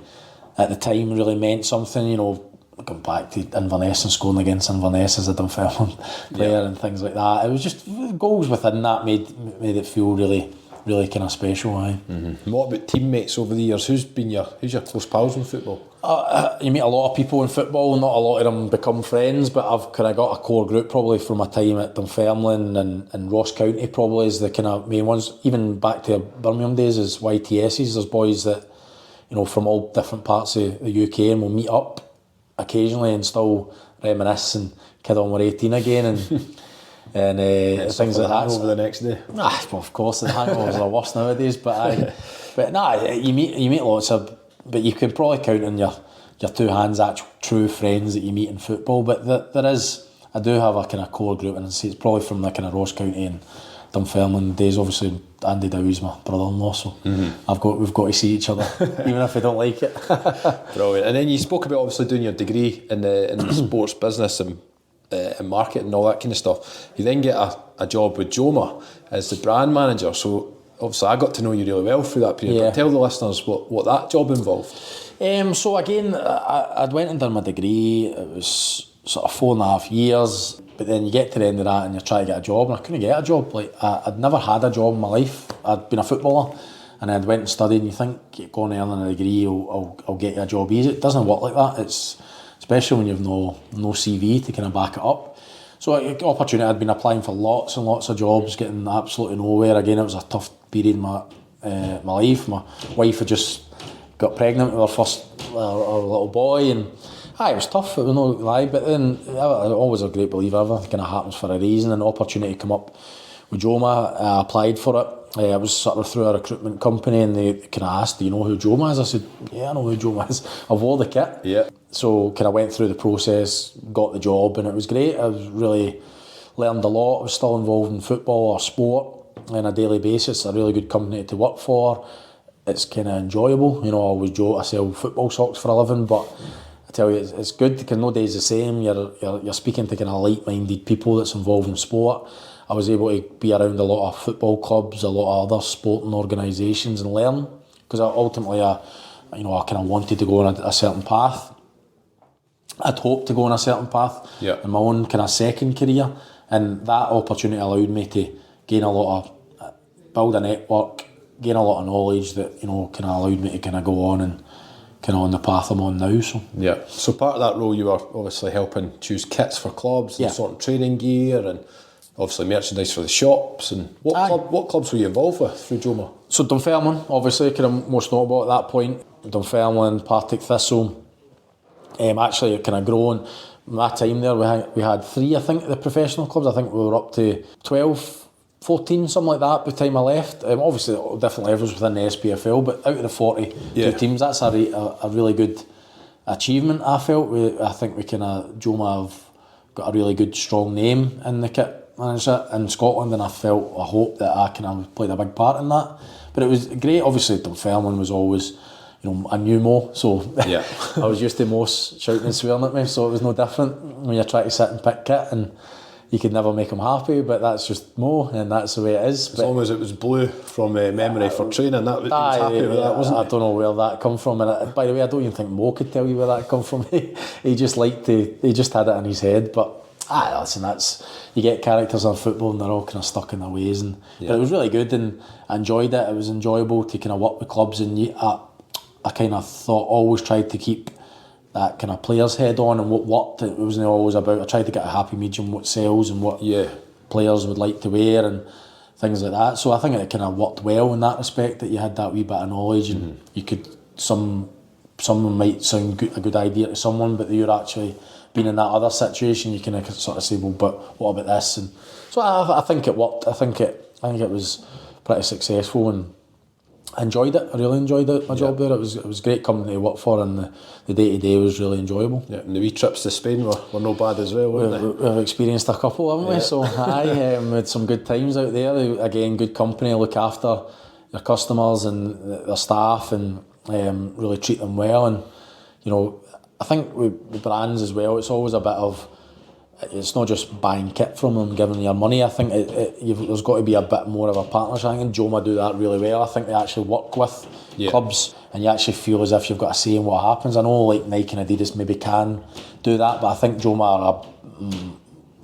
at the time, really meant something. You know, going back to Inverness and scoring against Inverness as a Dunfermline player and things like that. It was just goals within that made it feel really kind of special. Mm-hmm. What about teammates over the years? Who's your close pals in football? You meet a lot of people in football. Not a lot of them become friends, but I've kind of got a core group probably from my time at Dunfermline and Ross County probably is the kind of main ones. Even back to Birmingham days as YTSs, there's boys that from all different parts of the UK, and we'll meet up occasionally and still reminisce and kid on we're 18 again and things like that. Over the next day. Well, of course the hangovers are worse nowadays, you meet lots of, but you can probably count on your two hands actual true friends that you meet in football. But I do have a kind of core group, and it's probably from the kind of Ross County and Dunfermline days. Obviously Andy Dowie's my brother-in-law, so we've got to see each other even if we don't like it. Brilliant. And then you spoke about obviously doing your degree in the sports business and marketing and all that kind of stuff. You then get a job with Joma as the brand manager, so obviously I got to know you really well through that period. But tell the listeners what that job involved. So again, I'd went and done my degree. It was sort of 4.5 years, but then you get to the end of that and you're trying to get a job, and I couldn't get a job. Like I'd never had a job in my life. I'd been a footballer and I'd went and studied, and you think going and earning a degree I'll get you a job easy. It doesn't work like that. It's especially when you've no CV to kind of back it up. So opportunity, I'd been applying for lots and lots of jobs, getting absolutely nowhere. Again, it was a tough period in my life. My wife had just got pregnant with her little boy, and it was tough, it was no lie, but then I'm always a great believer, everything kind of happens for a reason. An opportunity come up with Joma, I applied for it. I was sort of through a recruitment company, and they kind of asked, do you know who Joma is? I said, yeah, I know who Joma is. I've wore the kit. Yeah. So kind of went through the process, got the job, and it was great. I was really learned a lot. I was still involved in football or sport on a daily basis. A really good company to work for. It's kind of enjoyable. I always joke I sell football socks for a living, but I tell you, it's good because no day's the same. You're speaking to kind of like-minded people that's involved in sport. I was able to be around a lot of football clubs, a lot of other sporting organisations, and learn, because ultimately I kind of wanted to go on a certain path. I'd hoped to go on a certain path in my own kind of second career, and that opportunity allowed me to gain build a network, gain a lot of knowledge that kind of allowed me to kind of go on and kind of on the path I'm on now. So part of that role, you were obviously helping choose kits for clubs and sorting training gear and obviously merchandise for the shops. And what clubs were you involved with through Joma? So Dunfermline, obviously, kind of most notable at that point. Dunfermline, Partick Thistle. Actually, kind of grown. My time there, we had 3, I think, the professional clubs. I think we were up to 12, 14, something like that by the time I left. Obviously, different levels within the SPFL, but out of the 42 teams, that's a really good achievement, I felt. I think we kind of, Joma have got a really good, strong name in the kit manager in Scotland, and I hope that I kind of played a big part in that. But it was great. Obviously, Dunfermline was always, I knew Mo, so I was used to Mo shouting and swearing at me, so it was no different when you're trying to sit and pick kit, and you could never make him happy, but that's just Mo, and that's the way it is. As long as it was blue from memory for training, he was happy with that, wasn't he? I don't know where that come from, and by the way, I don't even think Mo could tell you where that come from. He just had it in his head, but listen, you get characters on football and they're all kind of stuck in their ways, but it was really good and I enjoyed it. It was enjoyable to kind of work with clubs, and I kind of always tried to keep that kind of player's head on and what worked. It wasn't always about, I tried to get a happy medium, what sells and what players would like to wear and things like that. So I think it kind of worked well in that respect, that you had that wee bit of knowledge and you could, someone might sound a good idea to someone, but you're actually being in that other situation, you can sort of say, well, but what about this? And so I think it worked. I think it was pretty successful, and I enjoyed it. I really enjoyed my job there. It was a great company to work for, and the day-to-day was really enjoyable. Yeah, and the wee trips to Spain were no bad as well, weren't they? We've experienced a couple, haven't we? So we had some good times out there. Again, good company, look after your customers and their staff, and really treat them well. And I think with brands as well, it's always a bit of it's not just buying kit from them, giving your money. I think there's got to be a bit more of a partnership. I think Joma do that really well. I think they actually work with clubs, and you actually feel as if you've got a say in what happens. I know like Nike and Adidas maybe can do that, but I think Joma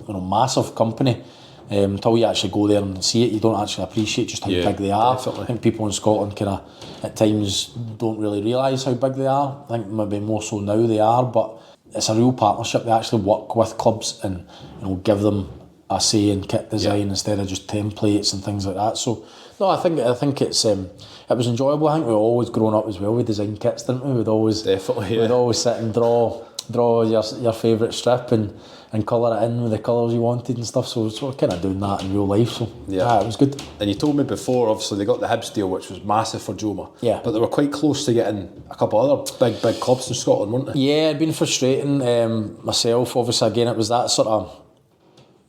are a massive company. Until you actually go there and see it, you don't actually appreciate just how big they are. Definitely. I think people in Scotland kind of at times don't really realise how big they are. I think maybe more so now they are, but it's a real partnership. They actually work with clubs and give them a say in kit design instead of just templates and things like that. So no, I think it's it was enjoyable. I think we've always grown up as well. We designed kits, didn't we? We'd always sit and draw your favourite strip and colour it in with the colours you wanted and stuff. So we're kind of doing that in real life. So it was good. And you told me before, obviously they got the Hibs deal, which was massive for Joma. Yeah. But they were quite close to getting a couple other big clubs in Scotland, weren't they? Yeah, it'd been frustrating. Myself, obviously, again, it was that sort of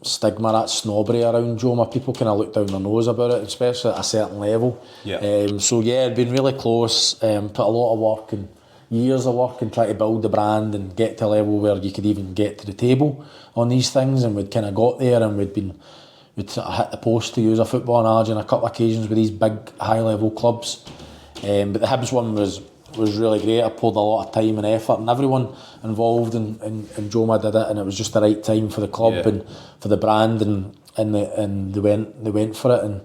stigma, that snobbery around Joma. People kind of looked down their nose about it, especially at a certain level. Yeah. It'd been really close. Put a lot of work and years of work and try to build the brand and get to a level where you could even get to the table on these things, and we'd kind of got there, and we'd sort of hit the post, to use a football analogy, on a couple of occasions with these big high level clubs. But the Hibs one was really great. I poured a lot of time and effort, and everyone involved in Joma did it, and it was just the right time for the club and for the brand, and they went for it, and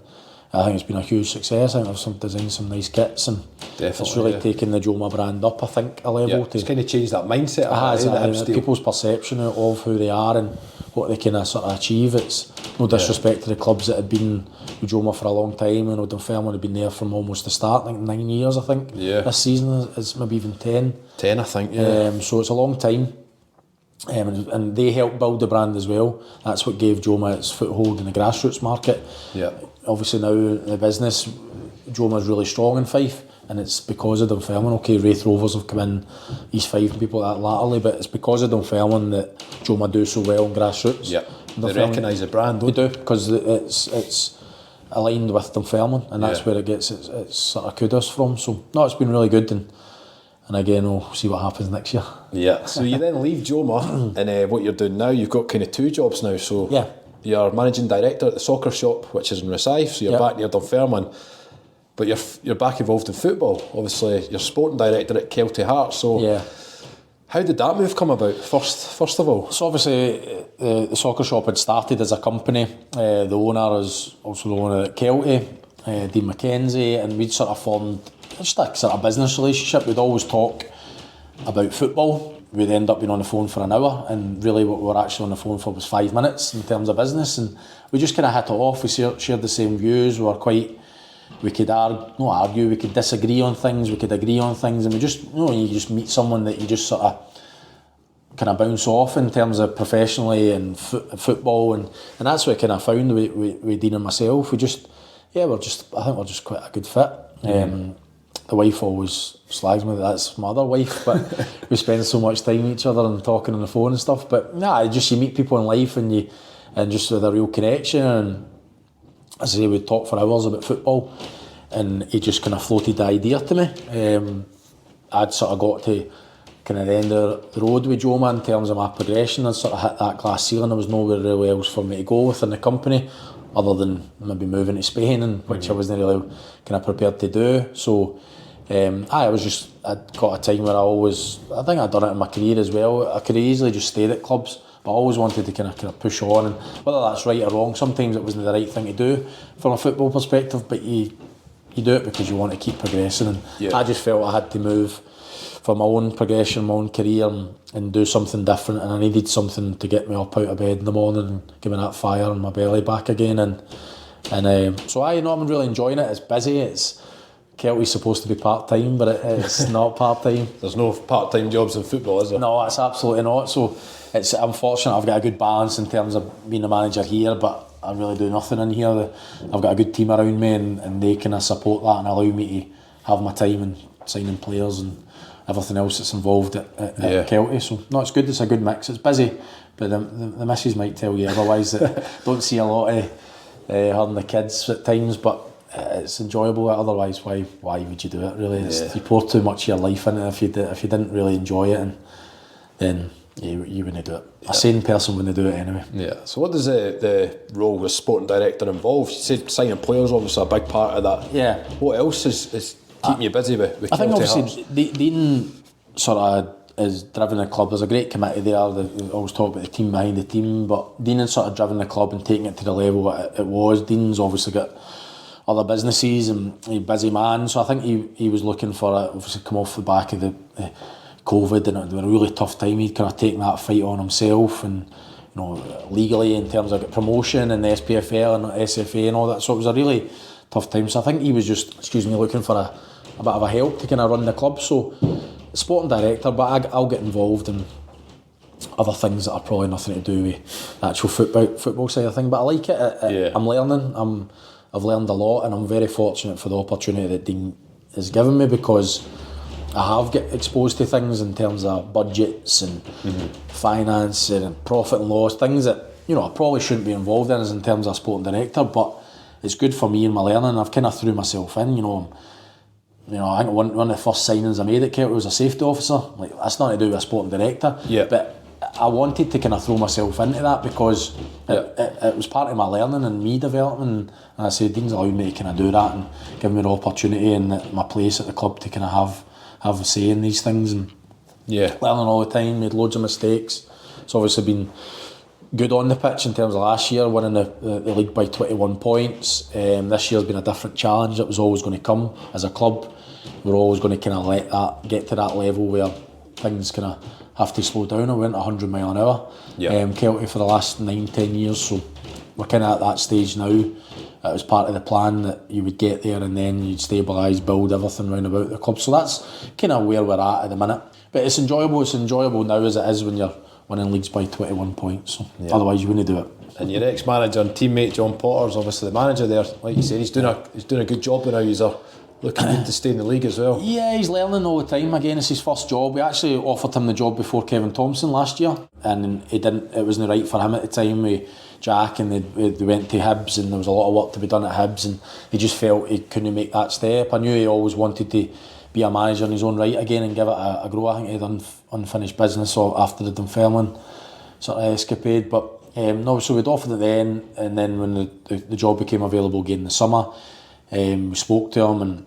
I think it's been a huge success. I think they've designed some nice kits, and it's really taken the Joma brand up, I think, a level. It's kind of changed that mindset. People's perception of who they are and what they can sort of achieve. It's no disrespect to the clubs that had been with Joma for a long time. Dunfermline had been there from almost the start, I think 9 years, I think. Yeah. This season is maybe even 10. 10, I think, yeah. So it's a long time. And they helped build the brand as well. That's what gave Joma its foothold in the grassroots market. Yeah. Obviously now in the business, Joma's really strong in Fife, and it's because of Dunfermline. Okay, Wraith Rovers have come in East Fife and people like that latterly, but it's because of Dunfermline that Joma do so well in grassroots. Yeah. They recognise the brand, don't they? Do, because it's aligned with Dunfermline, and that's where it gets its sort of kudos from. So no, it's been really good, and again, we'll see what happens next year. Yeah. So you then leave Joma, and what you're doing now, you've got kind of two jobs now. So you're managing director at the soccer shop, which is in Rosyth. So you're back near Dunfermline, but you're back involved in football. Obviously, you're sporting director at Kelty Hearts. So how did that move come about? First of all, so obviously the soccer shop had started as a company. The owner is also the owner at Kelty, Dean McKenzie, and we'd sort of formed just a sort of business relationship. We'd always talk about football. We'd end up being on the phone for an hour, and really what we were actually on the phone for was 5 minutes in terms of business, and we just kind of hit it off. We shared the same views. We could not argue, we could disagree on things, we could agree on things, and we just, you just meet someone that you just sort of kind of bounce off in terms of professionally and football, and that's what I kind of found with Dean and myself. I think we're just quite a good fit. The wife always slags me that that's my other wife, but we spend so much time with each other and talking on the phone and stuff. But you meet people in life and just with a real connection. And as I say, we'd talk for hours about football, and he just kind of floated the idea to me. I'd sort of got to kind of the end of the road with Joma in terms of my progression. I'd sort of hit that glass ceiling. There was nowhere really else for me to go within the company, other than maybe moving to Spain, and which I wasn't really kind of prepared to do. So I'd got a time where I think I'd done it in my career as well. I could have easily just stayed at clubs, but I always wanted to kind of push on, and whether that's right or wrong, sometimes it wasn't the right thing to do from a football perspective, but you do it because you want to keep progressing, and I just felt I had to move for my own progression, my own career, and do something different, and I needed something to get me up out of bed in the morning and give me that fire in my belly back again, and so I'm really enjoying it. It's busy. Kelty's supposed to be part-time, but it's not part-time. There's no part-time jobs in football, is there? No, it's absolutely not. So I'm fortunate I've got a good balance in terms of being a manager here, but I really do nothing in here. I've got a good team around me, and they kind of support that and allow me to have my time and signing players and everything else that's involved at Kelty. So no, it's good. It's a good mix. It's busy, but the missus might tell you otherwise. That don't see a lot of her and the kids at times, but it's enjoyable. Otherwise, why would you do it? Really, you pour too much of your life in it if you didn't really enjoy it, and then you wouldn't do it. A sane person wouldn't do it anyway. Yeah. So what does the role as sporting director involve? You said signing players, obviously a big part of that. Yeah. What else is keeping you busy with I think Kelty obviously Hearts? Dean sort of is driven the club. There's a great committee there. They always talk about the team behind the team, but Dean has sort of driven the club and taking it to the level it was. Dean's obviously got other businesses and he's a busy man, so I think he was looking for it. Obviously come off the back of the COVID, and it was a really tough time. He'd kind of taken that fight on himself, and legally in terms of promotion and the SPFL and SFA and all that. So it was a really tough time. So I think he was just, looking for a bit of a help to kind of run the club. So sporting director, but I'll get involved in other things that are probably nothing to do with the actual football side of thing. But I like it. I'm learning. I've learned a lot, and I'm very fortunate for the opportunity that Dean has given me, because I have get exposed to things in terms of budgets and finance and profit and loss, things that I probably shouldn't be involved in as in terms of sporting director, but it's good for me and my learning. I've kind of threw myself in. I think one of the first signings I made at Kelty was a safety officer. Like, that's nothing to do with a sporting director. Yeah. But I wanted to kind of throw myself into that because it was part of my learning and me development. And I said, Dean's allowed me to kind of do that and give me the opportunity and my place at the club to kind of have a say in these things. And learning all the time, made loads of mistakes. It's obviously been good on the pitch in terms of last year, winning the league by 21 points. This year's been a different challenge that was always going to come as a club. We're always going to kind of let that get to that level where things kind of have to slow down. I went 100 mile an hour. Kelty for the last 9-10 years, so we're kind of at that stage now. It was part of the plan that you would get there and then you'd stabilise, build everything round about the club. So that's kind of where we're at the minute. But it's enjoyable. It's enjoyable now as it is when you're winning leagues by 21 points. So otherwise you wouldn't do it. And your ex-manager and teammate John Potter's obviously the manager there. Like you said, he's doing a good job now. He's looking good to stay in the league as well. Yeah, he's learning all the time. Again, it's his first job. We actually offered him the job before Kevin Thompson last year, and he didn't. It wasn't right for him at the time with Jack, and they went to Hibs, and there was a lot of work to be done at Hibs, and he just felt he couldn't make that step. I knew he always wanted to be a manager in his own right again and give it a go. I think he had unfinished business after the Dunfermline sort of escapade, but no. So we'd offered it then, and then when the job became available again in the summer, we spoke to him, and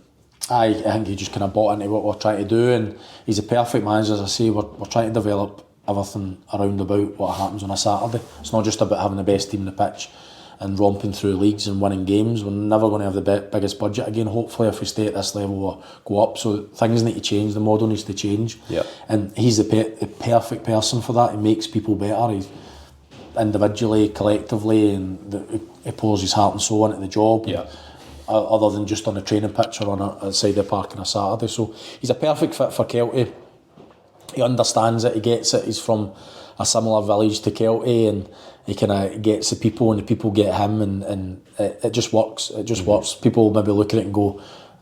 I think he just kind of bought into what we're trying to do, and he's a perfect manager. As I say, we're trying to develop everything around about what happens on a Saturday. It's not just about having the best team on the pitch and romping through leagues and winning games. We're never going to have the biggest budget again, hopefully, if we stay at this level or go up. So things need to change, the model needs to change. And he's the perfect person for that. He makes people better. He's individually, collectively, and he pours his heart and soul into the job. Other than just on a training pitch or on a side of the park on a Saturday. So he's a perfect fit for Kelty. He understands it, he gets it. He's from a similar village to Kelty, and he kind of gets the people, and the people get him, and it just works. It just works. People maybe look at it and go,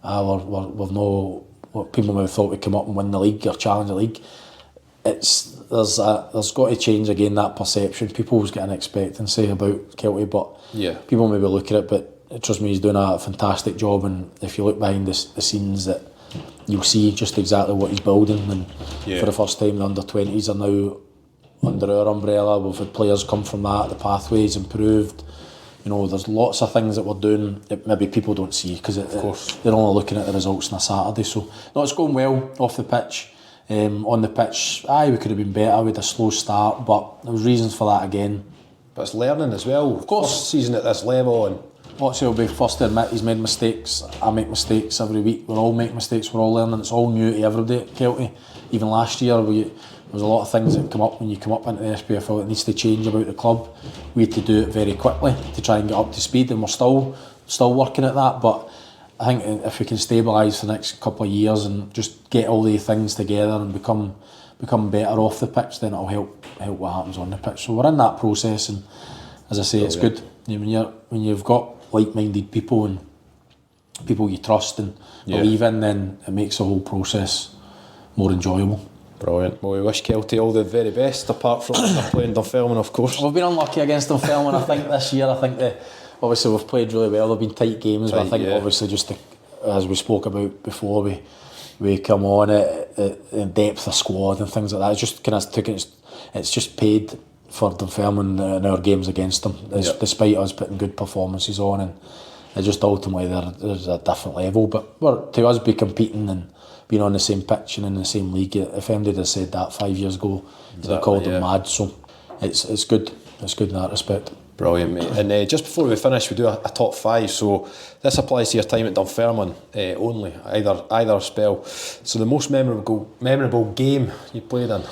we've no. People maybe thought we'd come up and win the league or challenge the league. There's got to change again, that perception. People's got an expectancy about Kelty, but people maybe look at it, but trust me, he's doing a fantastic job, and if you look behind the scenes, that you'll see just exactly what he's building. And for the first time, the under-20s are now under our umbrella. We've had players come from that, the pathways improved. There's lots of things that we're doing that maybe people don't see because they're only looking at the results on a Saturday. So no, it's going well off the pitch. On the pitch, we could have been better with a slow start, but there was reasons for that again. But it's learning as well. Of course, first season at this level, and Watson will be first to admit he's made mistakes. I make mistakes every week. We all make mistakes. We're all learning. It's all new to everybody at Kelty. Even last year, there was a lot of things that come up when you come up into the SPFL that needs to change about the club. We had to do it very quickly to try and get up to speed, and we're still working at that. But I think if we can stabilise for the next couple of years and just get all these things together and become better off the pitch, then it'll help what happens on the pitch. So we're in that process, and as I say, it's good when you've got like-minded people and people you trust and believe in, then it makes the whole process more enjoyable. Brilliant. Well, we wish Kelty all the very best, apart from playing Dunfermline, of course. We've been unlucky against Dunfermline, I think, this year. I think obviously we've played really well. They've been tight games, but I think obviously just as we spoke about before we come on, the depth of squad and things like that, it's just kind of took it it's just paid for Dunfermline in our games against them, despite us putting good performances on, and it just ultimately there's a different level. But to us be competing and being on the same pitch and in the same league, if anybody had said that 5 years ago, they'd have called them mad. So it's good. It's good in that respect. Brilliant, mate. And just before we finish, we do a top 5. So this applies to your time at Dunfermline only, either spell. So the most memorable game you played in?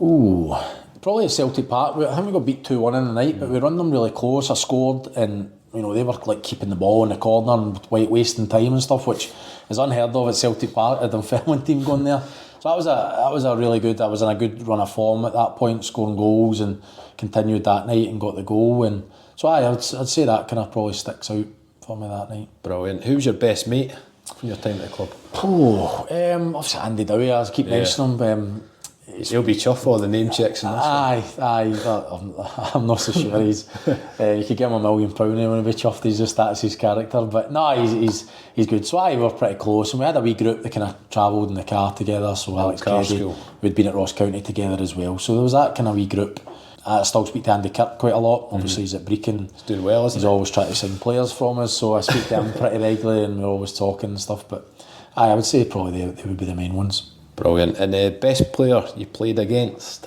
Ooh, probably at Celtic Park. I think we got beat 2-1 in the night, but we run them really close. I scored, and they were like keeping the ball in the corner and wasting time and stuff, which is unheard of at Celtic Park. A Dunfermline team going there. So that was a really good. I was in a good run of form at that point, scoring goals, and continued that night and got the goal. And so I'd say that kind of probably sticks out for me that night. Brilliant. Who was your best mate from your time at the club? Obviously Andy Barrowman. I keep mentioning him. He'll be chuffed for the name checks and this. I'm not so sure. He's you could give him £1 million and he wouldn't be chuffed. He's just that's his character. But no, he's good. So we were pretty close, and we had a wee group that kind of travelled in the car together. So Alex Kelty, we'd been at Ross County together as well. So there was that kind of wee group. I still speak to Andy Kirk quite a lot. Obviously he's at Brecon. He's doing well, isn't he? He's always trying to sign players from us, so I speak to him pretty regularly, and we're always talking and stuff. But I would say probably they would be the main ones. Brilliant. And the best player you played against?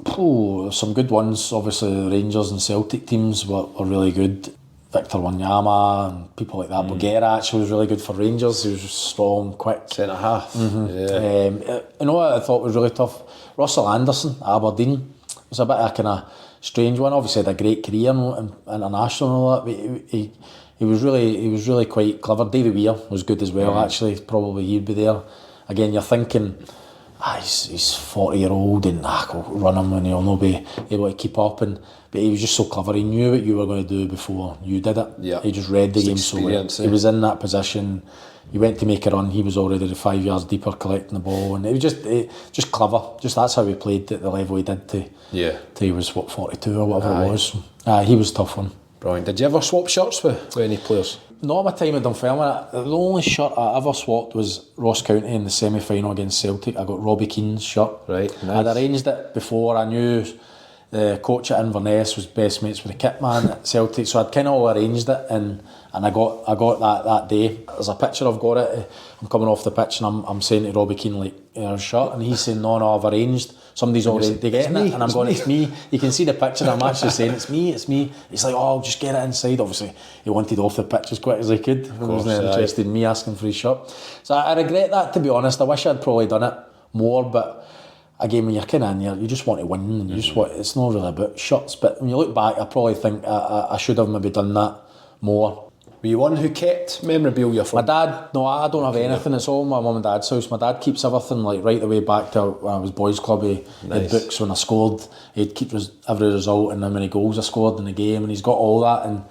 Some good ones. Obviously the Rangers and Celtic teams were really good. Victor Wanyama and people like that. Boguera actually was really good for Rangers. He was strong, quick. Centre half. Yeah. What I thought was really tough? Russell Anderson, Aberdeen. It was a bit of a kind of strange one. Obviously had a great career international and all that, but he was really quite clever. Davy Weir was good as well, actually. Probably he'd be there. Again, you're thinking, he's 40-year-old and go run him and he'll not be able to keep up. But he was just so clever. He knew what you were going to do before you did it. Yeah. He just read the game so well. He was in that position. He went to make a run. He was already 5 yards deeper collecting the ball, and it was just clever. Just that's how he played at the level he did. Till he was 42 or whatever it was. He was a tough one. Brilliant. Did you ever swap shirts with any players? Not my time at Dunfermline. The only shirt I ever swapped was Ross County in the semi-final against Celtic. I got Robbie Keane's shirt. Right, nice. I'd arranged it before. I knew the coach at Inverness was best mates with the kit man at Celtic, so I'd kind of all arranged it, and I got that day. There's a picture I've got it. I'm coming off the pitch and I'm saying to Robbie Keane, like, shirt, and he's saying, no, I've arranged. Somebody's already getting it, and I'm going, it's me. You can see the picture. I'm actually saying, it's me. He's like, oh, I'll just get it inside. Obviously, he wanted off the pitch as quick as he could. He wasn't interested in me asking for his shirt. So I regret that, to be honest. I wish I'd probably done it more, but again, when you're kind of in there, you just want to win, and you just want. It's not really about shirts, but when you look back, I probably think I should have maybe done that more. Were you one who kept memorabilia from? My dad, no, I don't have anything. It's all my mum and dad's house. My dad keeps everything, like right the way back to when I was boys club. He had books when I scored. He'd keep every result and how many goals I scored in the game, and he's got all that. And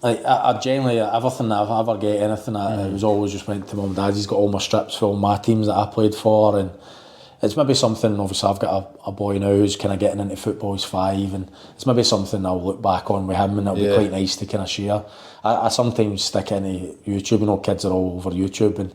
like I generally, everything that I ever get, anything, it was always just went to mum and dad. He's got all my strips for all my teams that I played for, and it's maybe something. Obviously, I've got a boy now who's kind of getting into football. He's 5, and it's maybe something I'll look back on with him, and it'll be quite nice to kind of share. I sometimes stick into YouTube, kids are all over YouTube, and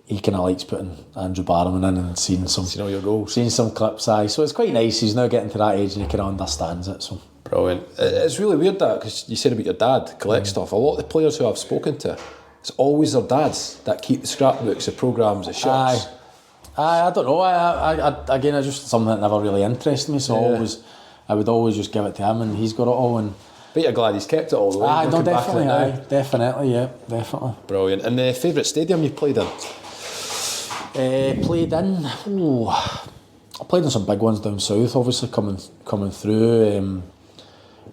he kind of likes putting Andy Barrowman in and seeing all your goals, seeing some clips. So it's quite nice. He's now getting to that age and he kind of understands it. So brilliant. It's really weird that, because you said about your dad collect stuff. A lot of the players who I've spoken to, it's always their dads that keep the scrapbooks, the programmes, the shirts. I don't know. Again, it's just something that never really interested me. So I would always just give it to him, and he's got it all. And but you're glad he's kept it all the way. No, definitely. Brilliant. And the favourite stadium you played in? I played in some big ones down south. Obviously, coming through.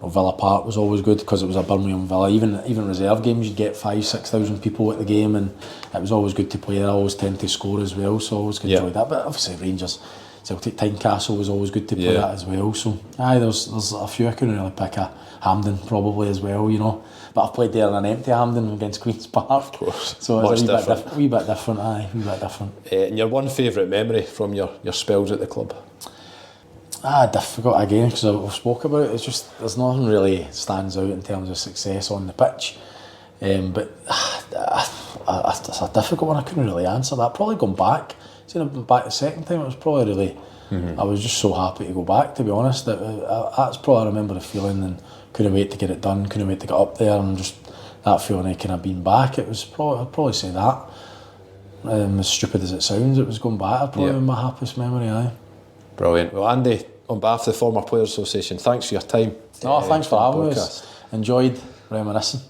Villa Park was always good because it was a Birmingham Villa. Even reserve games, you'd get 5,000-6,000 people at the game, and it was always good to play there. I always tend to score as well, so I always enjoyed that. But obviously Rangers, Celtic, Tynecastle was always good to play that as well. So there's a few I couldn't really pick. Hampden probably as well, But I've played there in an empty Hampden against Queen's Park. Of course. So it's a wee bit different. And your one favourite memory from your spells at the club? Difficult again, because I've spoke about it. It's just there's nothing really stands out in terms of success on the pitch. But it's a difficult one. I couldn't really answer that. Probably going back, back the second time, it was probably really I was just so happy to go back, to be honest. That's probably, I remember the feeling, and couldn't wait to get it done, couldn't wait to get up there, and just that feeling of kind of being back. It was probably, I'd probably say that. As stupid as it sounds, it was going back. I'd probably my happiest memory, aye. Brilliant. Well, Andy, on behalf of the Former Players Association, thanks for your time. No, thanks for having us. Enjoyed reminiscing.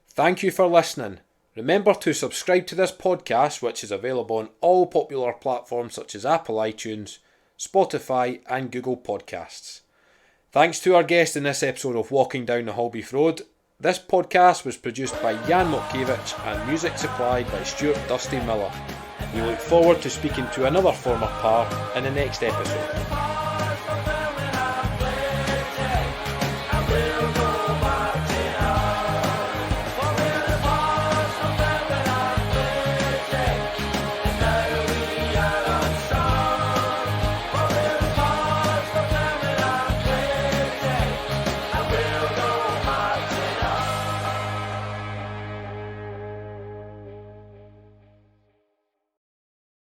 Thank you for listening. Remember to subscribe to this podcast, which is available on all popular platforms such as Apple iTunes, Spotify and Google Podcasts. Thanks to our guest in this episode of Walking Down the Halbeath Road. This podcast was produced by Jan Motkiewicz and music supplied by Stuart Dusty Miller. We look forward to speaking to another former par in the next episode.